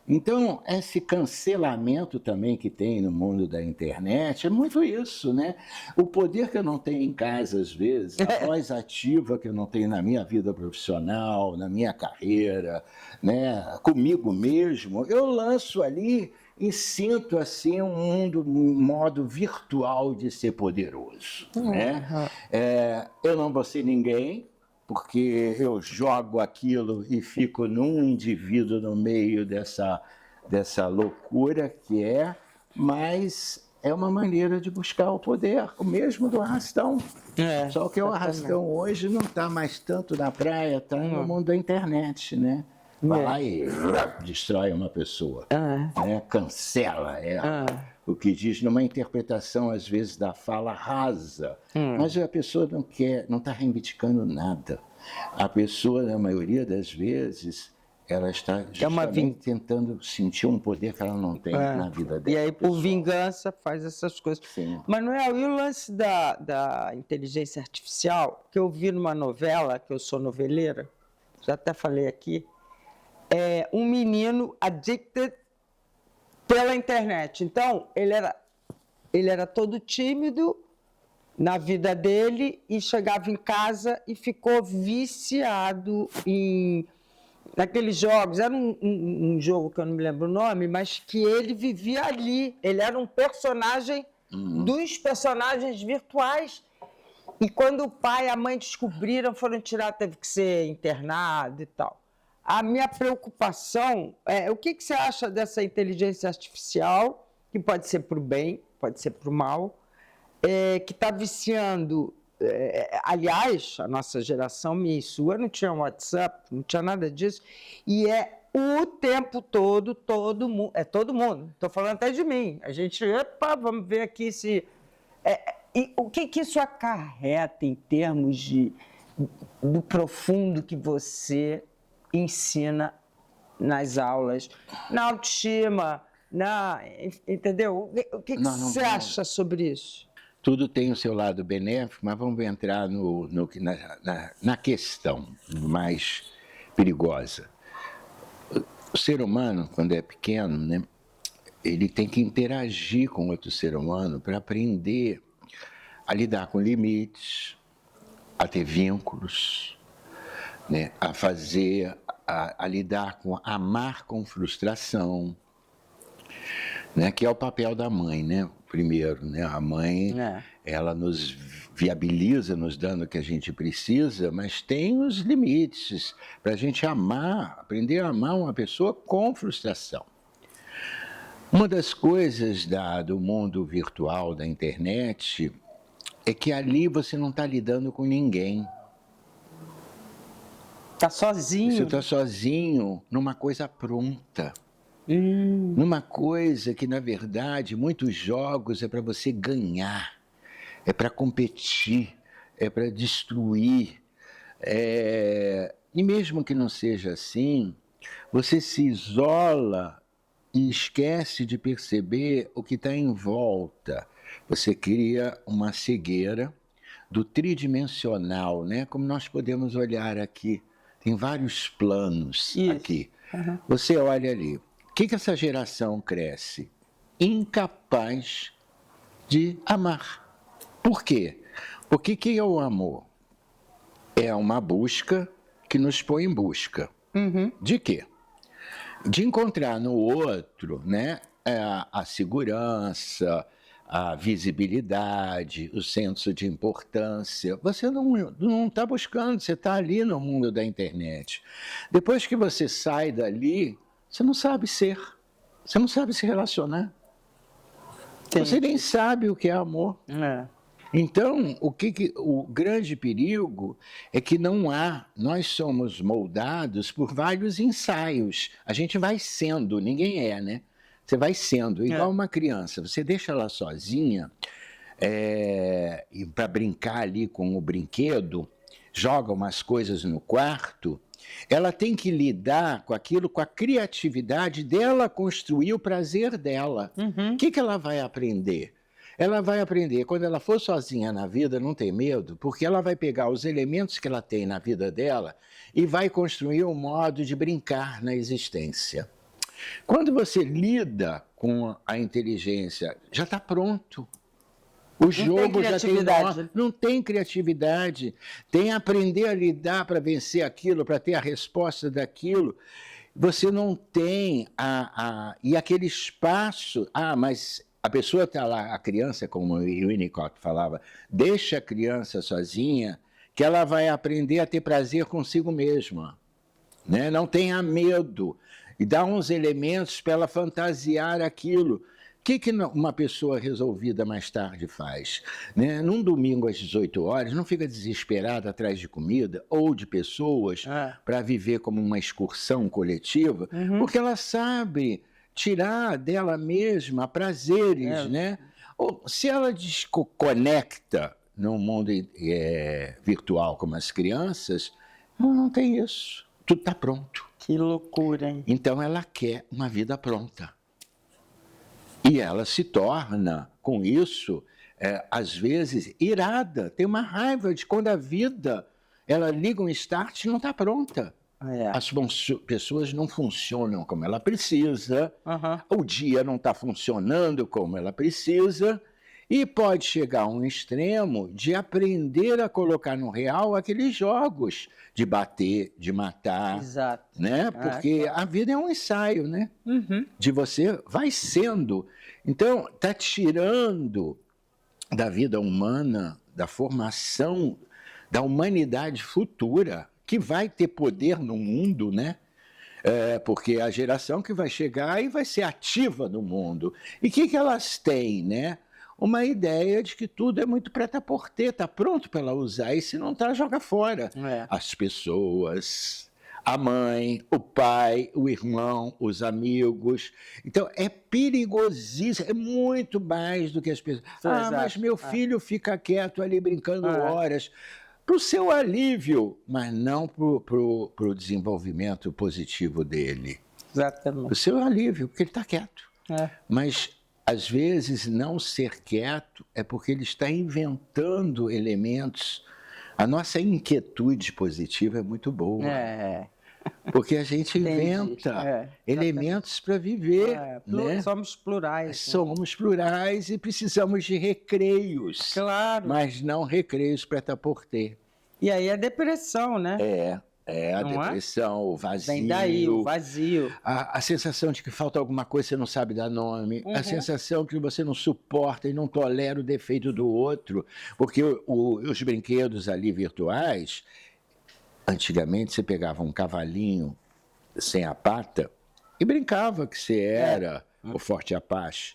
Então, esse cancelamento também que tem no mundo da internet é muito isso, né? O poder que eu não tenho em casa, às vezes, a voz ativa que eu não tenho na minha vida profissional, na minha carreira, né? Comigo mesmo, eu lanço ali e sinto assim um modo virtual de ser poderoso, né? Eu não vou ser ninguém, porque eu jogo aquilo e fico num indivíduo no meio dessa loucura que mas é uma maneira de buscar o poder, o mesmo do arrastão. Só que o arrastão hoje não está mais tanto na praia, está no mundo da internet, né? Vai lá e destrói uma pessoa, né? Cancela, o que diz numa interpretação, às vezes, da fala rasa. Mas a pessoa não está reivindicando nada. A pessoa, na maioria das vezes, ela está justamente tentando sentir um poder que ela não tem na vida dela. E aí, por vingança, faz essas coisas. Sim. Manuel, e o lance da inteligência artificial, que eu vi numa novela, que eu sou noveleira, já até falei aqui, um menino addicted pela internet. Então, ele era todo tímido na vida dele e chegava em casa e ficou viciado em naqueles jogos, era um jogo que eu não me lembro o nome, mas que ele vivia ali. Ele era um personagem dos personagens virtuais. E quando o pai e a mãe descobriram, foram tirar, teve que ser internado e tal. A minha preocupação é o que você acha dessa inteligência artificial, que pode ser para o bem, pode ser para o mal, que está viciando. Aliás, a nossa geração, minha e sua, não tinha WhatsApp, não tinha nada disso, e o tempo todo, todo mundo, todo mundo, estou falando até de mim, a gente, vamos ver aqui se... e o que isso acarreta em termos do profundo que você ensina nas aulas, na autoestima, entendeu? O que você acha sobre isso? Tudo tem o seu lado benéfico, mas vamos entrar na questão mais perigosa. O ser humano, quando é pequeno, né, ele tem que interagir com outro ser humano para aprender a lidar com limites, a ter vínculos, né, a lidar com amar com frustração, né, que é o papel da mãe, né? Primeiro, né? A mãe, ela nos viabiliza, nos dando o que a gente precisa, mas tem os limites para a gente amar, aprender a amar uma pessoa com frustração. Uma das coisas do mundo virtual, da internet, é que ali você não está lidando com ninguém. Está sozinho. Você está sozinho numa coisa pronta. Numa coisa que, na verdade, muitos jogos é para você ganhar, é para competir, é para destruir. E mesmo que não seja assim, você se isola e esquece de perceber o que está em volta. Você cria uma cegueira do tridimensional, né? Como nós podemos olhar aqui. Tem vários planos aqui. Uhum. Você olha ali. O que essa geração cresce? Incapaz de amar. Por quê? Porque o que é o amor? É uma busca que nos põe em busca. Uhum. De quê? De encontrar no outro, né, a segurança, a visibilidade, o senso de importância. Você não está buscando, você está ali no mundo da internet. Depois que você sai dali, você não sabe ser, você não sabe se relacionar. Entendi. Você nem sabe o que é amor. Então, o grande perigo é que nós somos moldados por vários ensaios. A gente vai sendo, ninguém né? Você vai sendo, igual uma criança. Você deixa ela sozinha para brincar ali com o brinquedo, joga umas coisas no quarto, ela tem que lidar com aquilo, com a criatividade dela construir o prazer dela. O que ela vai aprender? Ela vai aprender, quando ela for sozinha na vida, não ter medo, porque ela vai pegar os elementos que ela tem na vida dela e vai construir um modo de brincar na existência. Quando você lida com a inteligência, já está pronto. O jogo já tem não tem criatividade. Tem aprender a lidar para vencer aquilo, para ter a resposta daquilo. Você não tem e aquele espaço. Mas a pessoa está lá, a criança, como o Winnicott falava, deixa a criança sozinha, que ela vai aprender a ter prazer consigo mesma. Né? Não tenha medo. E dá uns elementos para ela fantasiar aquilo. O que uma pessoa resolvida mais tarde faz? Né? Num domingo às 18 horas, não fica desesperada atrás de comida ou de pessoas para viver como uma excursão coletiva, porque ela sabe tirar dela mesma prazeres. Né? Ou, se ela desconecta no mundo virtual como as crianças, não tem isso. Tudo está pronto. Que loucura, hein? Então ela quer uma vida pronta. E ela se torna, com isso, às vezes, irada. Tem uma raiva de quando a vida, ela liga um start e não está pronta. As pessoas não funcionam como ela precisa, o dia não está funcionando como ela precisa, E pode chegar a um extremo de aprender a colocar no real aqueles jogos de bater, de matar, Exato. né? Porque a vida é um ensaio, né? Uhum. De você vai sendo. Então, está tirando da vida humana, da formação da humanidade futura, que vai ter poder no mundo, né? Porque é a geração que vai chegar e vai ser ativa no mundo. E o que elas têm, né? Uma ideia de que tudo é muito prêt-à-porter, está pronto para ela usar, e se não está, joga fora. As pessoas, a mãe, o pai, o irmão, os amigos. Então, é perigosíssimo, é muito mais do que as pessoas. Mas meu filho fica quieto ali brincando horas. Para o seu alívio, mas não para o desenvolvimento positivo dele. Exatamente. Para o seu alívio, porque ele está quieto. Mas, às vezes, não ser quieto é porque ele está inventando elementos. A nossa inquietude positiva é muito boa. Porque a gente inventa elementos para viver. Né? Somos plurais. Somos plurais e precisamos de recreios. Claro. Mas não recreios prêt-à-porter. E aí a depressão, né? A depressão, o vazio. Vem daí, o vazio. A sensação de que falta alguma coisa, você não sabe dar nome. A sensação que você não suporta e não tolera o defeito do outro. Porque os brinquedos ali virtuais, antigamente você pegava um cavalinho sem a pata e brincava que você era o forte Apache.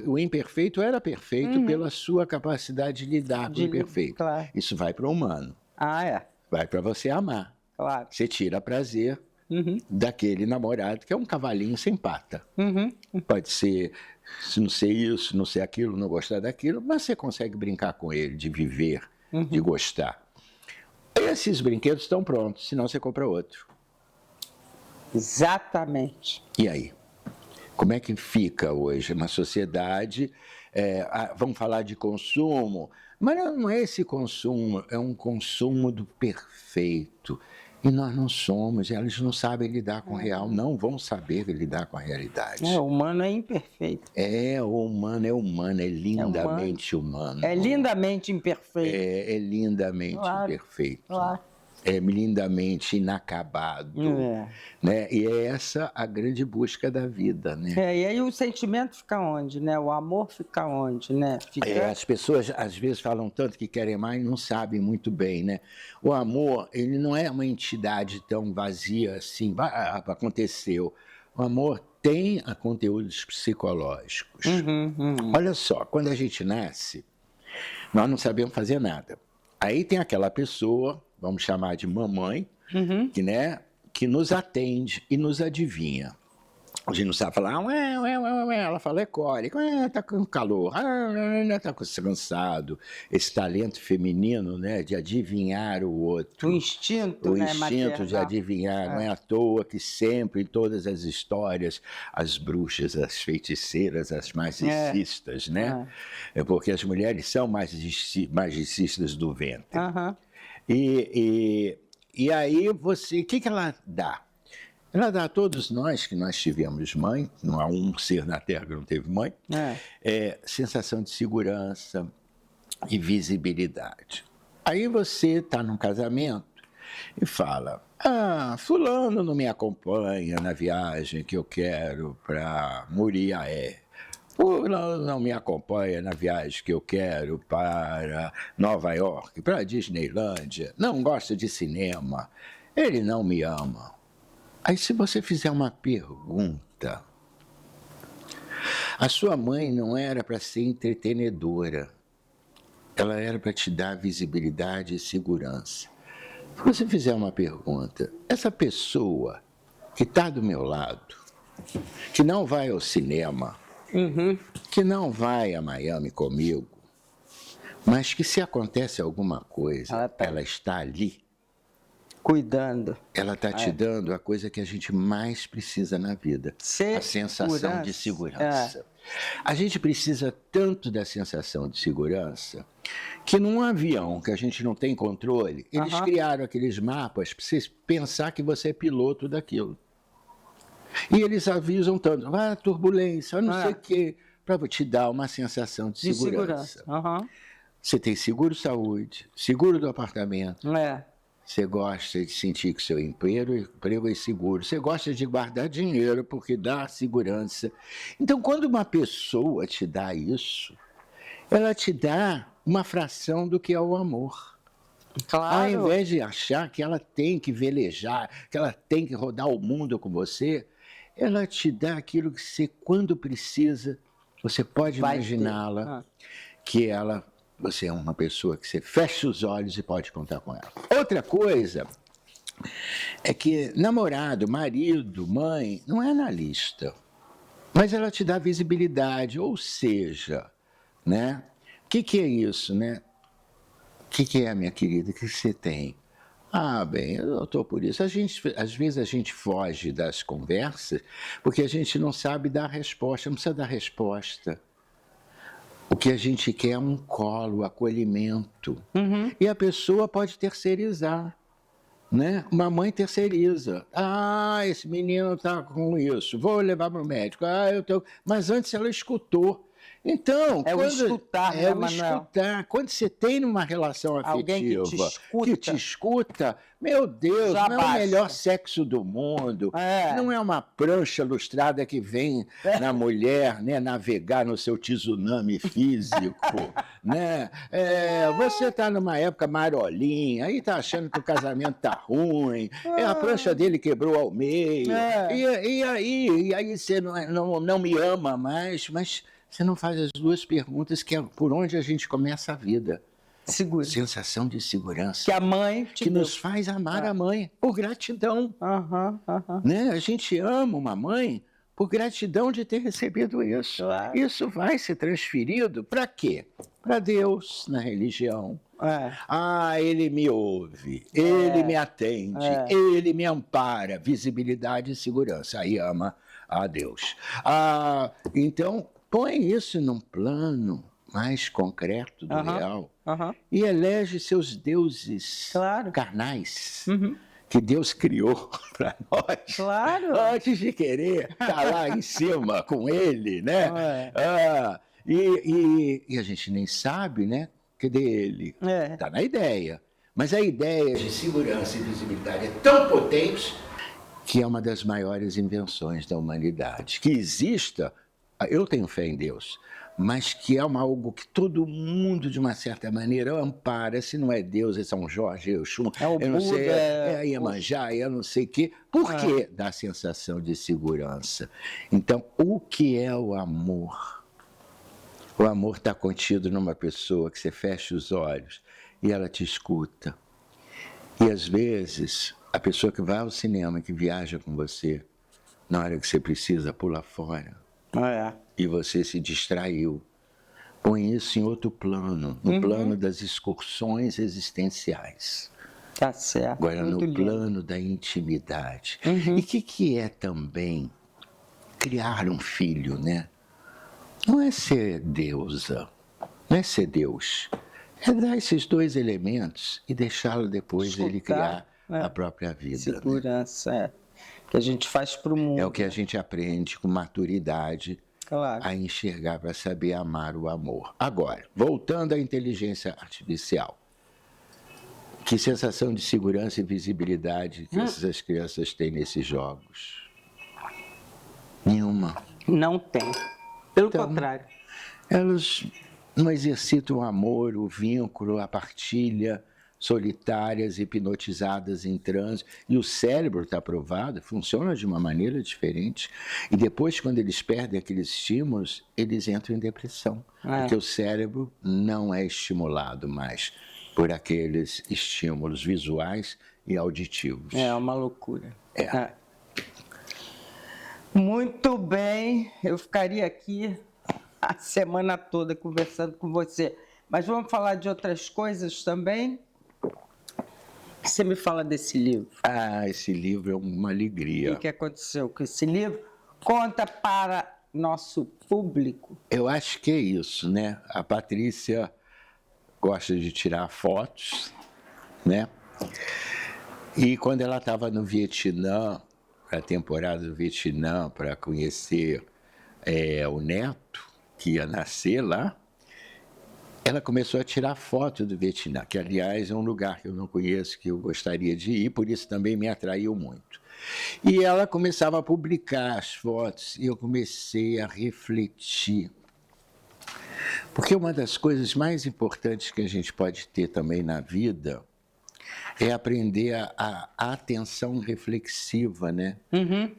O imperfeito era perfeito pela sua capacidade de lidar com o imperfeito. Claro. Isso vai para o humano. Vai para você amar. Claro. Você tira prazer daquele namorado que é um cavalinho sem pata. Pode ser, se não ser isso, não ser aquilo, não gostar daquilo, mas você consegue brincar com ele, de viver, de gostar. Esses brinquedos estão prontos, senão você compra outro. Exatamente. E aí? Como é que fica hoje uma sociedade? Vamos falar de consumo, mas não é esse consumo, é um consumo do perfeito. E nós não somos, eles não sabem lidar com o real, não vão saber lidar com a realidade. O humano é imperfeito. O humano é humano, é lindamente humano. É lindamente imperfeito. É lindamente imperfeito. Claro. É lindamente inacabado. Né? E é essa a grande busca da vida. Né? E aí o sentimento fica onde? Né? O amor fica onde? Né? As pessoas às vezes falam tanto que querem mais e não sabem muito bem. Né? O amor, ele não é uma entidade tão vazia assim. Aconteceu. O amor tem conteúdos psicológicos. Olha só, quando a gente nasce, nós não sabemos fazer nada. Aí tem aquela pessoa, vamos chamar de mamãe, que nos atende e nos adivinha. A gente não sabe falar, ela fala cólico, está com calor, está cansado. Esse talento feminino, né, de adivinhar o outro. O instinto, né, instinto de adivinhar. Não é à toa que sempre, em todas as histórias, as bruxas, as feiticeiras, as magicistas, né? Porque as mulheres são magicistas do ventre. E aí você, o que ela dá? Ela dá a todos nós, que nós tivemos mãe, não há um ser na Terra que não teve mãe, sensação de segurança e visibilidade. Aí você está num casamento e fala, fulano não me acompanha na viagem que eu quero para Muriaé. Fulano não me acompanha na viagem que eu quero para Nova York, para Disneylândia, não gosta de cinema, ele não me ama. Aí, se você fizer uma pergunta, a sua mãe não era para ser entretenedora, ela era para te dar visibilidade e segurança. Se você fizer uma pergunta, essa pessoa que está do meu lado, que não vai ao cinema, que não vai a Miami comigo, mas que se acontece alguma coisa, ela está ali, cuidando. Ela está te dando a coisa que a gente mais precisa na vida. A sensação de segurança. A gente precisa tanto da sensação de segurança que num avião que a gente não tem controle, eles criaram aqueles mapas para você pensar que você é piloto daquilo. E eles avisam tanto, turbulência, não sei o quê. para te dar uma sensação de segurança. Uhum. Você tem seguro-saúde, seguro do apartamento. É. Você gosta de sentir que seu emprego é seguro. Você gosta de guardar dinheiro porque dá segurança. Então, quando uma pessoa te dá isso, ela te dá uma fração do que é o amor. Claro. Ao invés de achar que ela tem que velejar, que ela tem que rodar o mundo com você, ela te dá aquilo que você, quando precisa, você pode imaginá-la, que você é uma pessoa que você fecha os olhos e pode contar com ela. Outra coisa é que namorado, marido, mãe, não é na lista, mas ela te dá visibilidade, ou seja, né? O que é isso, né? O que é, minha querida, o que você tem? Ah, bem, eu estou por isso. Às vezes a gente foge das conversas porque a gente não sabe dar resposta, não precisa dar resposta. O que a gente quer é um colo, acolhimento. Uhum. E a pessoa pode terceirizar, né? Uma mãe terceiriza. Ah, esse menino está com isso, vou levar para o médico. Mas antes ela escutou. Então, o escutar, né, Manuel? Escutar. Quando você tem uma relação afetiva que te escuta, meu Deus, já não basta. É o melhor sexo do mundo, não é uma prancha lustrada que vem na mulher, né, navegar no seu tsunami físico, né? Você está numa época marolinha, aí está achando que o casamento está ruim, a prancha dele quebrou ao meio, e aí você não me ama mais, mas você não faz as duas perguntas que é por onde a gente começa a vida. Seguro. Sensação de segurança. Que a mãe que nos faz amar a mãe, por gratidão. Né? A gente ama uma mãe por gratidão de ter recebido isso. Claro. Isso vai ser transferido para quê? Para Deus, na religião. Ele me ouve, ele me atende, ele me ampara, visibilidade e segurança. Aí ama a Deus. Então, põe isso num plano mais concreto do real e elege seus deuses carnais que Deus criou para nós. Claro. Antes de querer estar lá em cima com ele, né? E a gente nem sabe, né? Cadê ele? Está na ideia. Mas a ideia de segurança e visibilidade é tão potente que é uma das maiores invenções da humanidade. Que exista, eu tenho fé em Deus, mas que é algo que todo mundo, de uma certa maneira, ampara. Se não é Deus, é São Jorge, é Oxum, eu não sei, é Iemanjá, eu não sei o quê. Por que dá a sensação de segurança? Então, o que é o amor? O amor está contido numa pessoa que você fecha os olhos e ela te escuta. E, às vezes, a pessoa que vai ao cinema, que viaja com você, na hora que você precisa, pula fora. E você se distraiu. Põe isso em outro plano, no plano das excursões existenciais. Tá certo. Agora, no plano da intimidade. E o que é também criar um filho, né? Não é ser deusa, não é ser Deus. É dar esses dois elementos e deixá-lo depois ele criar a própria vida. Segurança, que a gente faz para o mundo. É o que a gente aprende com maturidade a enxergar para saber amar o amor. Agora, voltando à inteligência artificial. Que sensação de segurança e visibilidade que essas crianças têm nesses jogos? Nenhuma. Não tem. Pelo contrário. Elas não exercitam o amor, o vínculo, a partilha, solitárias, hipnotizadas em transe. E o cérebro, está provado, funciona de uma maneira diferente. E depois, quando eles perdem aqueles estímulos, eles entram em depressão. Porque o cérebro não é estimulado mais por aqueles estímulos visuais e auditivos. É uma loucura. Muito bem, eu ficaria aqui a semana toda conversando com você. Mas vamos falar de outras coisas também? Você me fala desse livro. Esse livro é uma alegria. O que aconteceu com esse livro? Conta para nosso público. Eu acho que é isso, né? A Patrícia gosta de tirar fotos, né? E quando ela estava no Vietnã, a temporada do Vietnã, para conhecer o neto, que ia nascer lá, ela começou a tirar foto do Vietnã, que, aliás, é um lugar que eu não conheço, que eu gostaria de ir, por isso também me atraiu muito. E ela começava a publicar as fotos e eu comecei a refletir. Porque uma das coisas mais importantes que a gente pode ter também na vida é aprender a atenção reflexiva, né?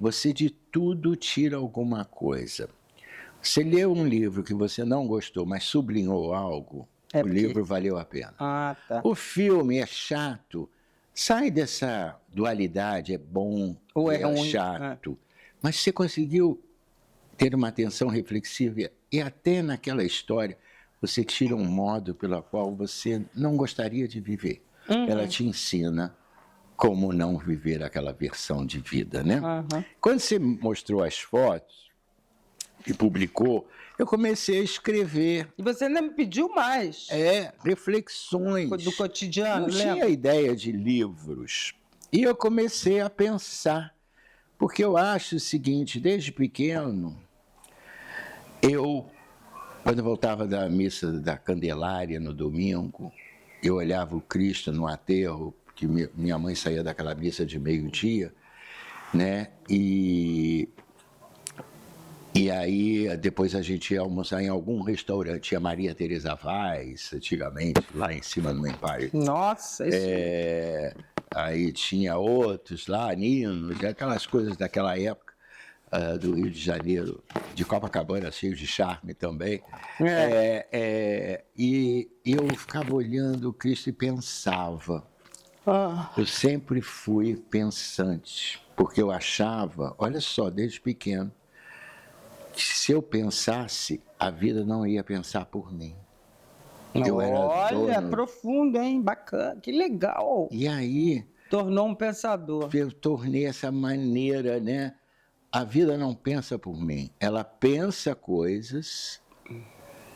Você de tudo tira alguma coisa. Você leu um livro que você não gostou, mas sublinhou algo, o livro valeu a pena. Tá. O filme é chato, sai dessa dualidade, é bom ou é chato. Mas você conseguiu ter uma atenção reflexiva e até naquela história você tira um modo pelo qual você não gostaria de viver. Ela te ensina como não viver aquela versão de vida, né? Quando você mostrou as fotos e publicou, eu comecei a escrever. E você ainda me pediu mais. Reflexões. Do cotidiano, não tinha ideia de livros. E eu comecei a pensar. Porque eu acho o seguinte, desde pequeno, quando eu voltava da missa da Candelária no domingo, eu olhava o Cristo no aterro, que minha mãe saía daquela missa de meio-dia, né? E aí, depois a gente ia almoçar em algum restaurante. Tinha Maria Teresa Vaz, antigamente, lá em cima no Empire. Nossa, isso... Aí tinha outros lá, Nino, aquelas coisas daquela época, do Rio de Janeiro, de Copacabana, cheio de charme também. E eu ficava olhando o Cristo e pensava. Eu sempre fui pensante, porque eu achava, olha só, desde pequeno, que se eu pensasse, a vida não ia pensar por mim. Olha, profundo, hein? Bacana, que legal. E aí... Tornou um pensador. Eu tornei essa maneira, né? A vida não pensa por mim. Ela pensa coisas,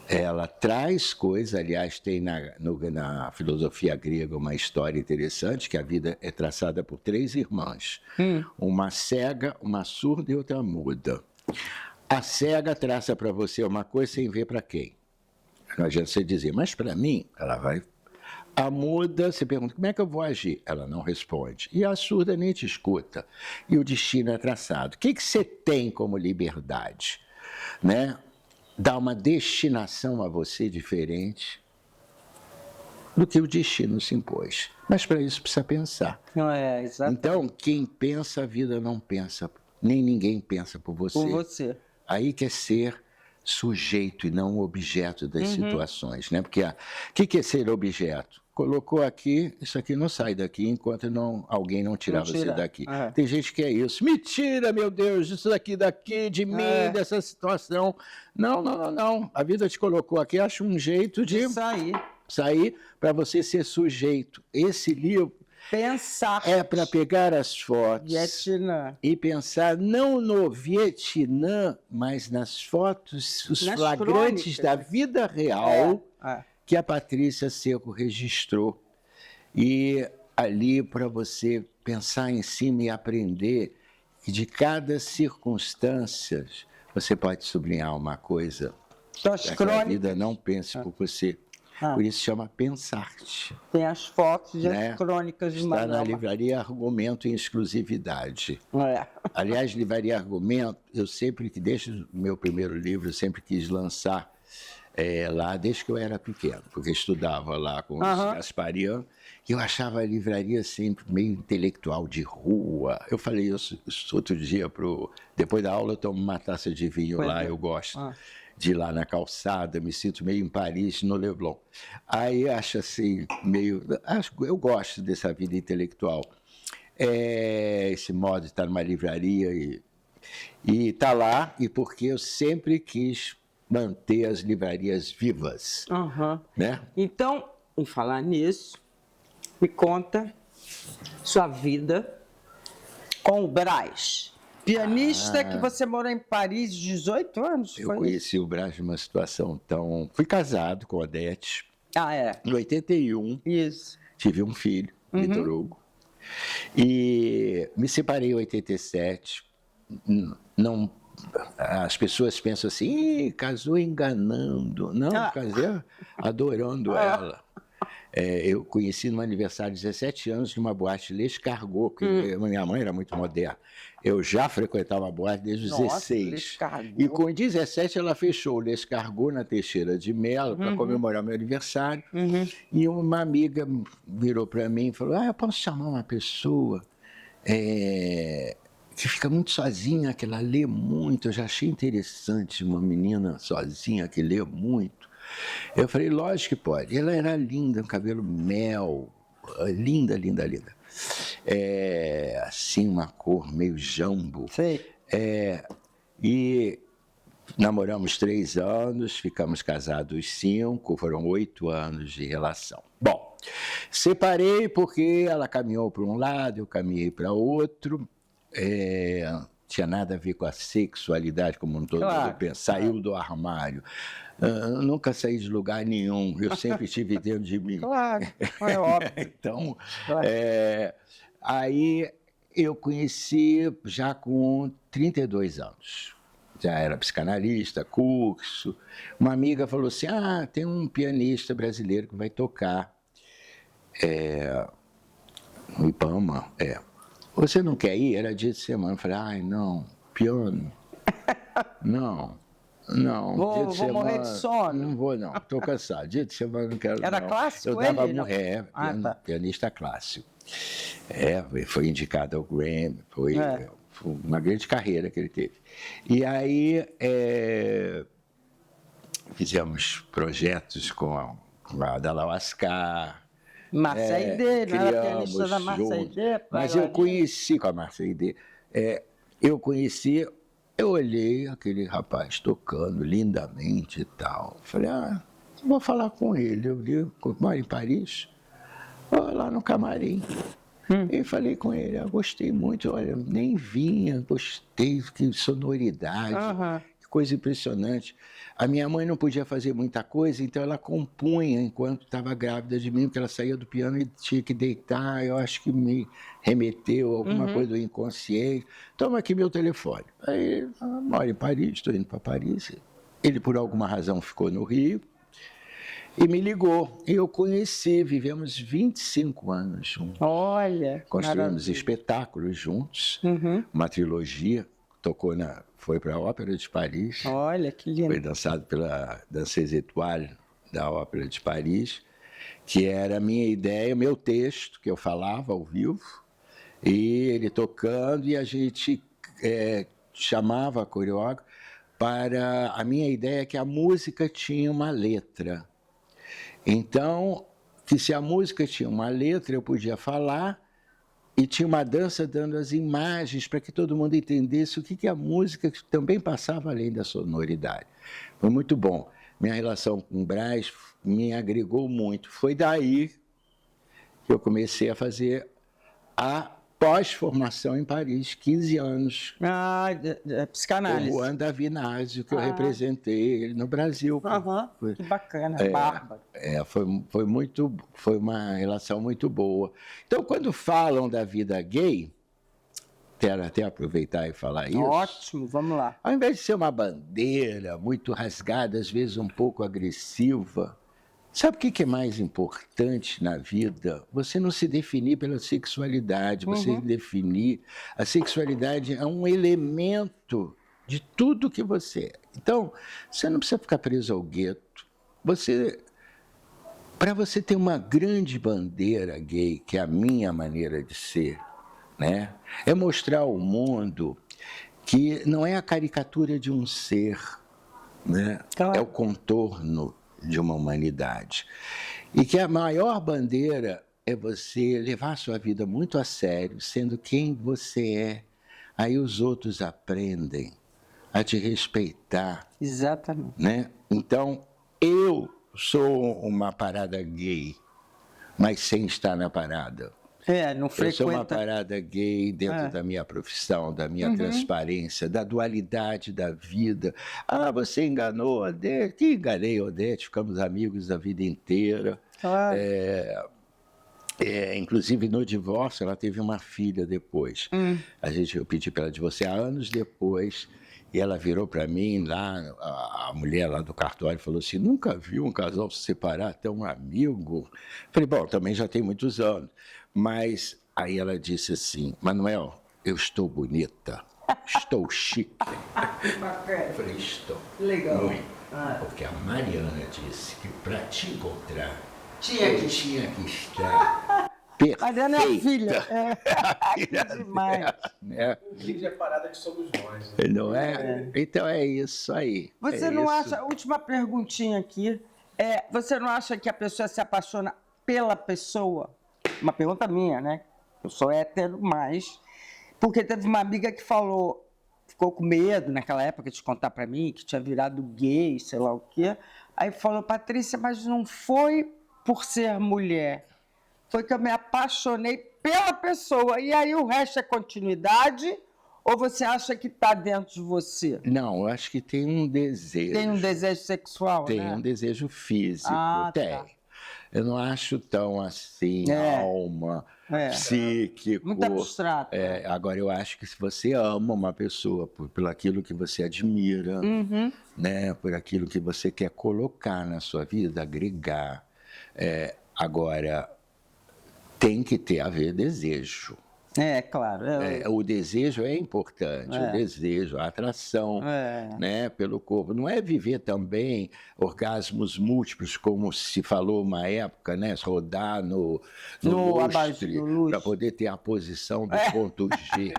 ela traz coisas. Aliás, tem na filosofia grega uma história interessante, que a vida é traçada por 3 irmãs. Uma cega, uma surda e outra muda. A cega traça para você uma coisa sem ver para quem. Não adianta você dizer, mas para mim, ela vai... A muda, você pergunta, como é que eu vou agir? Ela não responde. E a surda nem te escuta. E o destino é traçado. O que você tem como liberdade? Né? Dá uma destinação a você diferente do que o destino se impôs. Mas para isso precisa pensar. Exatamente. Então, quem pensa, a vida não pensa. Nem ninguém pensa por você. Por você. Aí quer ser sujeito e não objeto das situações, né? Porque o que é ser objeto? Colocou aqui, isso aqui não sai daqui enquanto alguém não tirar você daqui. Tem gente que é isso. Me tira, meu Deus, isso daqui, de mim, dessa situação. Não. A vida te colocou aqui, acha um jeito de sair para você ser sujeito. Esse livro pensar é para pegar as fotos Vietnã. E pensar não no Vietnã, mas nas fotos, os flagrantes crônicas da vida real que a Patrícia Seco registrou. E ali para você pensar em cima e aprender que de cada circunstância você pode sublinhar uma coisa. Que a vida não pense por você. Por isso chama Pensar-te. Tem as fotos e as crônicas de Manama. Está na Livraria Argumento em exclusividade. Aliás, Livraria Argumento, eu sempre, desde o meu primeiro livro, eu sempre quis lançar lá, desde que eu era pequeno, porque eu estudava lá com os Gasparian, e eu achava a livraria sempre meio intelectual, de rua. Eu falei isso outro dia, depois da aula eu tomo uma taça de vinho lá, eu gosto. De ir lá na calçada, me sinto meio em Paris, no Leblon. Aí acho assim, eu gosto dessa vida intelectual. Esse modo de estar numa livraria e estar lá, e porque eu sempre quis manter as livrarias vivas. Né? Então, em falar nisso, me conta sua vida com o Brás. Pianista que você morou em Paris 18 anos? Eu conheci o Brás numa situação tão... Fui casado com a Odete. Em 81. Isso. Tive um filho, Vitor Hugo. E me separei em 87. Não as pessoas pensam assim, casou enganando. Não, casei adorando ela. Eu conheci no aniversário de 17 anos de uma boate L'Escargot, porque minha mãe era muito moderna. Eu já frequentava a boate desde os 16. E com 17 ela fechou o L'Escargot na Teixeira de Melo para comemorar meu aniversário. E uma amiga virou para mim e falou, eu posso chamar uma pessoa que fica muito sozinha, que ela lê muito. Eu já achei interessante uma menina sozinha que lê muito. Eu falei, lógico que pode. Ela era linda, um cabelo mel, linda, linda, linda. Assim, uma cor meio jambo. Sei. E namoramos 3 anos, ficamos casados 5, foram 8 anos de relação. Bom, separei porque ela caminhou para um lado, eu caminhei para outro. Tinha nada a ver com a sexualidade, como todo mundo pensa. Saiu do armário. Nunca saí de lugar nenhum, eu sempre estive dentro de mim. Claro, é óbvio. Então, aí eu conheci já com 32 anos. Já era psicanalista, curso. Uma amiga falou assim, tem um pianista brasileiro que vai tocar no Ibama. Você não quer ir? Era dia de semana. Eu falei, não, piano, não. Não, vou morrer de sono. Não vou, não. Estou cansado. Dia de semana não quero, Era não. clássico Eu dava, ele? pianista clássico. Foi indicado ao Grammy, foi uma grande carreira que ele teve. E aí fizemos projetos com a Dalla Oscar. Márcia Aidê, não era pianista da Márcia Aidê? Mas eu conheci com a Márcia Aidê. Eu olhei aquele rapaz tocando lindamente e tal. Falei, vou falar com ele. Eu moro em Paris, lá no camarim. E falei com ele, gostei muito, olha, nem vinha, gostei, que sonoridade, que coisa impressionante. A minha mãe não podia fazer muita coisa, então ela compunha enquanto estava grávida de mim, porque ela saía do piano e tinha que deitar, eu acho que me remeteu a alguma coisa do inconsciente. Toma aqui meu telefone. Aí, moro em Paris, estou indo para Paris. Ele, por alguma razão, ficou no Rio e me ligou. Eu conheci, vivemos 25 anos juntos. Olha, construímos espetáculos juntos, uma trilogia, foi para a Ópera de Paris. Olha, que lindo. Foi dançado pela Danseuse Étoile da Ópera de Paris, que era a minha ideia, meu texto, que eu falava ao vivo, e ele tocando, e a gente chamava a coreógrafa para... A minha ideia é que a música tinha uma letra. Então, que se a música tinha uma letra, eu podia falar, e tinha uma dança dando as imagens para que todo mundo entendesse o que a música também passava além da sonoridade. Foi muito bom. Minha relação com o Brás me agregou muito. Foi daí que eu comecei a fazer a pós-formação em Paris, 15 anos. Psicanálise. O Juan Davinásio, que eu representei ele no Brasil. Que bacana, bárbaro. Foi uma relação muito boa. Então, quando falam da vida gay, quero até aproveitar e falar isso. Ótimo, vamos lá. Ao invés de ser uma bandeira muito rasgada, às vezes um pouco agressiva, sabe o que é mais importante na vida? Você não se definir pela sexualidade, você definir... A sexualidade é um elemento de tudo que você é. Então, você não precisa ficar preso ao gueto. Para você ter uma grande bandeira gay, que é a minha maneira de ser, né? É mostrar ao mundo que não é a caricatura de um ser, né? Claro. É o contorno de uma humanidade. E que a maior bandeira é você levar a sua vida muito a sério, sendo quem você é. Aí os outros aprendem a te respeitar. Exatamente. Né? Então, eu sou uma parada gay, mas sem estar na parada. Não frequenta... Eu sou uma parada gay dentro da minha profissão, da minha transparência, da dualidade da vida. Você enganou a Odete? Que enganei a Odete, ficamos amigos a vida inteira. Claro. Inclusive, no divórcio, ela teve uma filha depois. Eu pedi para ela divorciar anos depois. E ela virou para mim lá, a mulher lá do cartório falou assim, nunca viu um casal se separar tão amigo? Falei, bom, também já tem muitos anos. Mas aí ela disse assim, Manuel, eu estou bonita, estou chique. Bacana. Falei, estou. Legal. Muito. Porque a Mariana disse que para te encontrar, Tinha eu que- tinha que estar perfeita. Mariana é a filha. Filha Que demais. dela, né? Lígia Parada que somos nós. Não é? Então é isso aí. Você é não isso. acha, última perguntinha aqui, você não acha que a pessoa se apaixona pela pessoa? Uma pergunta minha, né? Eu sou hétero, mas... Porque teve uma amiga que falou, ficou com medo naquela época de contar pra mim, que tinha virado gay, sei lá o quê. Aí falou, Patrícia, mas não foi por ser mulher, foi que eu me apaixonei pela pessoa. E aí o resto é continuidade? Ou você acha que está dentro de você? Não, eu acho que tem um desejo. Tem um desejo sexual, Tem né? um desejo físico, tem. Tá. Eu não acho tão assim, alma, psíquico. Muito abstrato. Agora, eu acho que se você ama uma pessoa por aquilo que você admira, né, por aquilo que você quer colocar na sua vida, agregar. Agora, tem que haver desejo. Claro. O desejo é importante, o desejo, a atração, né, pelo corpo. Não é viver também orgasmos múltiplos, como se falou uma época, né, rodar no lustre, para poder ter a posição do ponto G.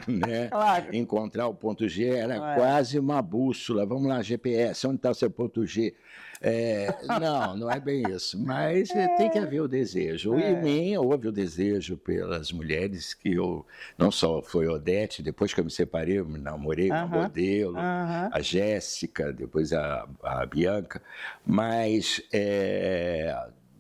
Né? Claro. Encontrar o ponto G era quase uma bússola. Vamos lá, GPS, onde está o seu ponto G? Não é bem isso. Mas tem que haver o desejo. E em mim houve o desejo pelas mulheres que eu... Não só foi Odete, depois que eu me separei, eu me namorei com a modelo, a Jéssica, depois a Bianca. Mas...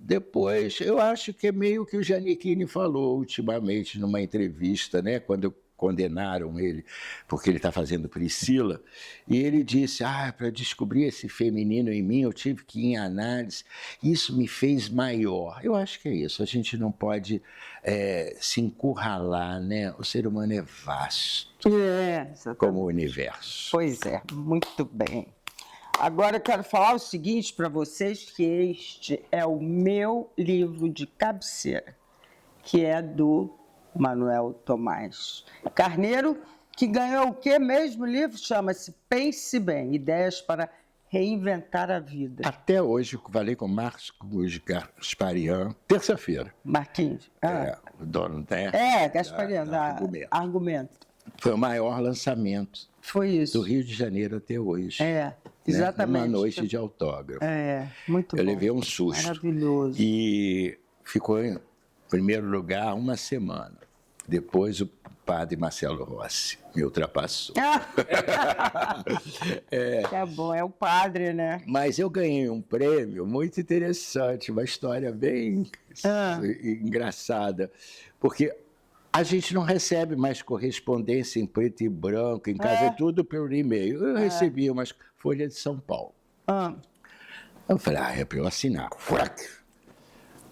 depois, eu acho que é meio que o Giannichini falou ultimamente numa entrevista, né, quando condenaram ele, porque ele está fazendo Priscila, e ele disse, para descobrir esse feminino em mim, eu tive que ir em análise, isso me fez maior. Eu acho que é isso, a gente não pode se encurralar, né? O ser humano é vasto, como o universo. Pois é, muito bem. Agora eu quero falar o seguinte para vocês, que este é o meu livro de cabeceira, que é do Manuel Tomás Carneiro, que ganhou o quê mesmo? O livro chama-se Pense Bem, Ideias para Reinventar a Vida. Até hoje, falei com o Marcos Gasparian, terça-feira. Marquinhos. O dono da... Gasparian, da Argumento. Foi o maior lançamento Foi isso. do Rio de Janeiro até hoje. Exatamente. Uma noite de autógrafo. Muito bom. Eu levei um susto. Maravilhoso. E ficou em primeiro lugar uma semana. Depois o padre Marcelo Rossi me ultrapassou. É bom, é o padre, né? Mas eu ganhei um prêmio muito interessante, uma história bem engraçada, porque a gente não recebe mais correspondência em preto e branco, em casa é tudo por e-mail. Eu recebi umas Folha de São Paulo. Eu falei, é para eu assinar.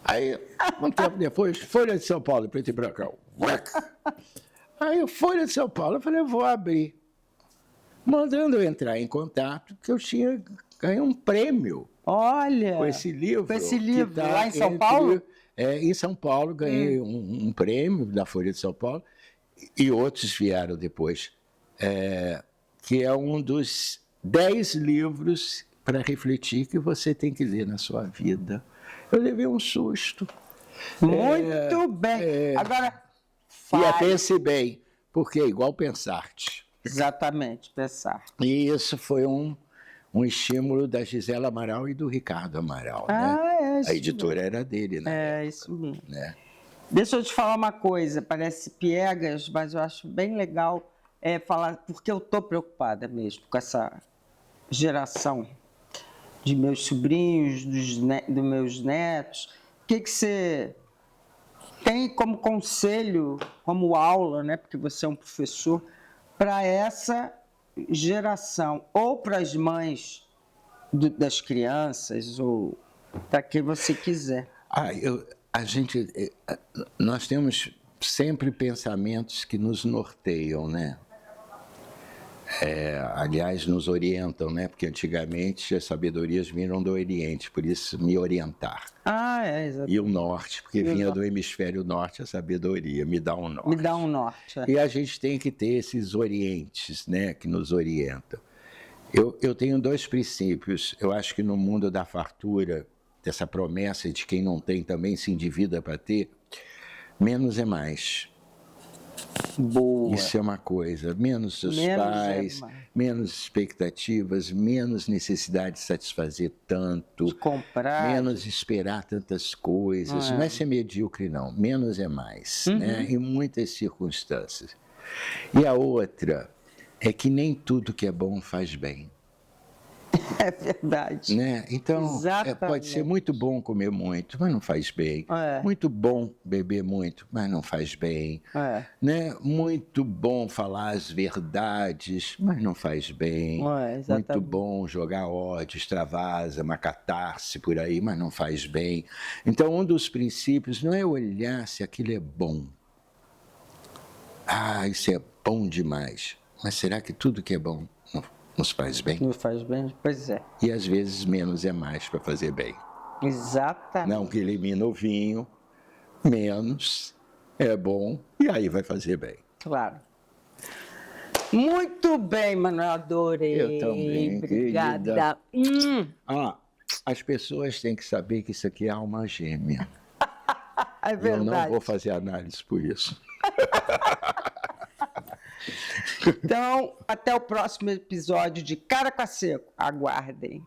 Aí, um tempo depois, Folha de São Paulo, preto e branco. Aí, Folha de São Paulo, eu falei, eu vou abrir. Mandando eu entrar em contato, que eu tinha ganho um prêmio. Olha! Com esse livro. Com esse livro, lá em São Paulo? Em São Paulo, ganhei um prêmio da Folha de São Paulo, e outros vieram depois, que é um dos 10 livros para refletir que você tem que ler na sua vida. Eu levei um susto. Muito bem. Agora, E pense bem, porque é igual pensar-te. Exatamente, pensar. E isso foi um estímulo da Gisela Amaral e do Ricardo Amaral. Né? A editora era dele, né? Isso mesmo. Né? Deixa eu te falar uma coisa, parece piegas, mas eu acho bem legal falar, porque eu estou preocupada mesmo com essa geração de meus sobrinhos, dos meus netos. O que você tem como conselho, como aula, né? Porque você é um professor, para essa geração, ou para as mães das crianças, ou para quem você quiser? Nós temos sempre pensamentos que nos norteiam, né? aliás, nos orientam, né? Porque antigamente as sabedorias vinham do Oriente, por isso me orientar. Exatamente. E o Norte, porque vinha do hemisfério Norte a sabedoria, me dá um Norte. Me dá um Norte. E a gente tem que ter esses orientes, né? Que nos orientam. Eu tenho 2 princípios. Eu acho que no mundo da fartura, dessa promessa de quem não tem também se endivida para ter, menos é mais. Boa. Isso é uma coisa. Menos os pais, menos expectativas, menos necessidade de satisfazer tanto. De comprar. Menos esperar tantas coisas. Não é ser medíocre, não. Menos é mais, né? Em muitas circunstâncias. E a outra é que nem tudo que é bom faz bem. É verdade. Né? Então, pode ser muito bom comer muito, mas não faz bem. Muito bom beber muito, mas não faz bem. Né? Muito bom falar as verdades, mas não faz bem. Muito bom jogar ódio, extravasa, uma catarse por aí, mas não faz bem. Então, um dos princípios não é olhar se aquilo é bom. Isso é bom demais. Mas será que tudo que é bom nos faz bem? Nos faz bem? Pois é. E às vezes menos é mais para fazer bem. Exatamente. Não que elimina o vinho, menos é bom e aí vai fazer bem. Claro. Muito bem, Manuel, adorei. Eu também, obrigada. As pessoas têm que saber que isso aqui é alma gêmea. É verdade. Eu não vou fazer análise por isso. Então, até o próximo episódio de Cara com a Seco. Aguardem.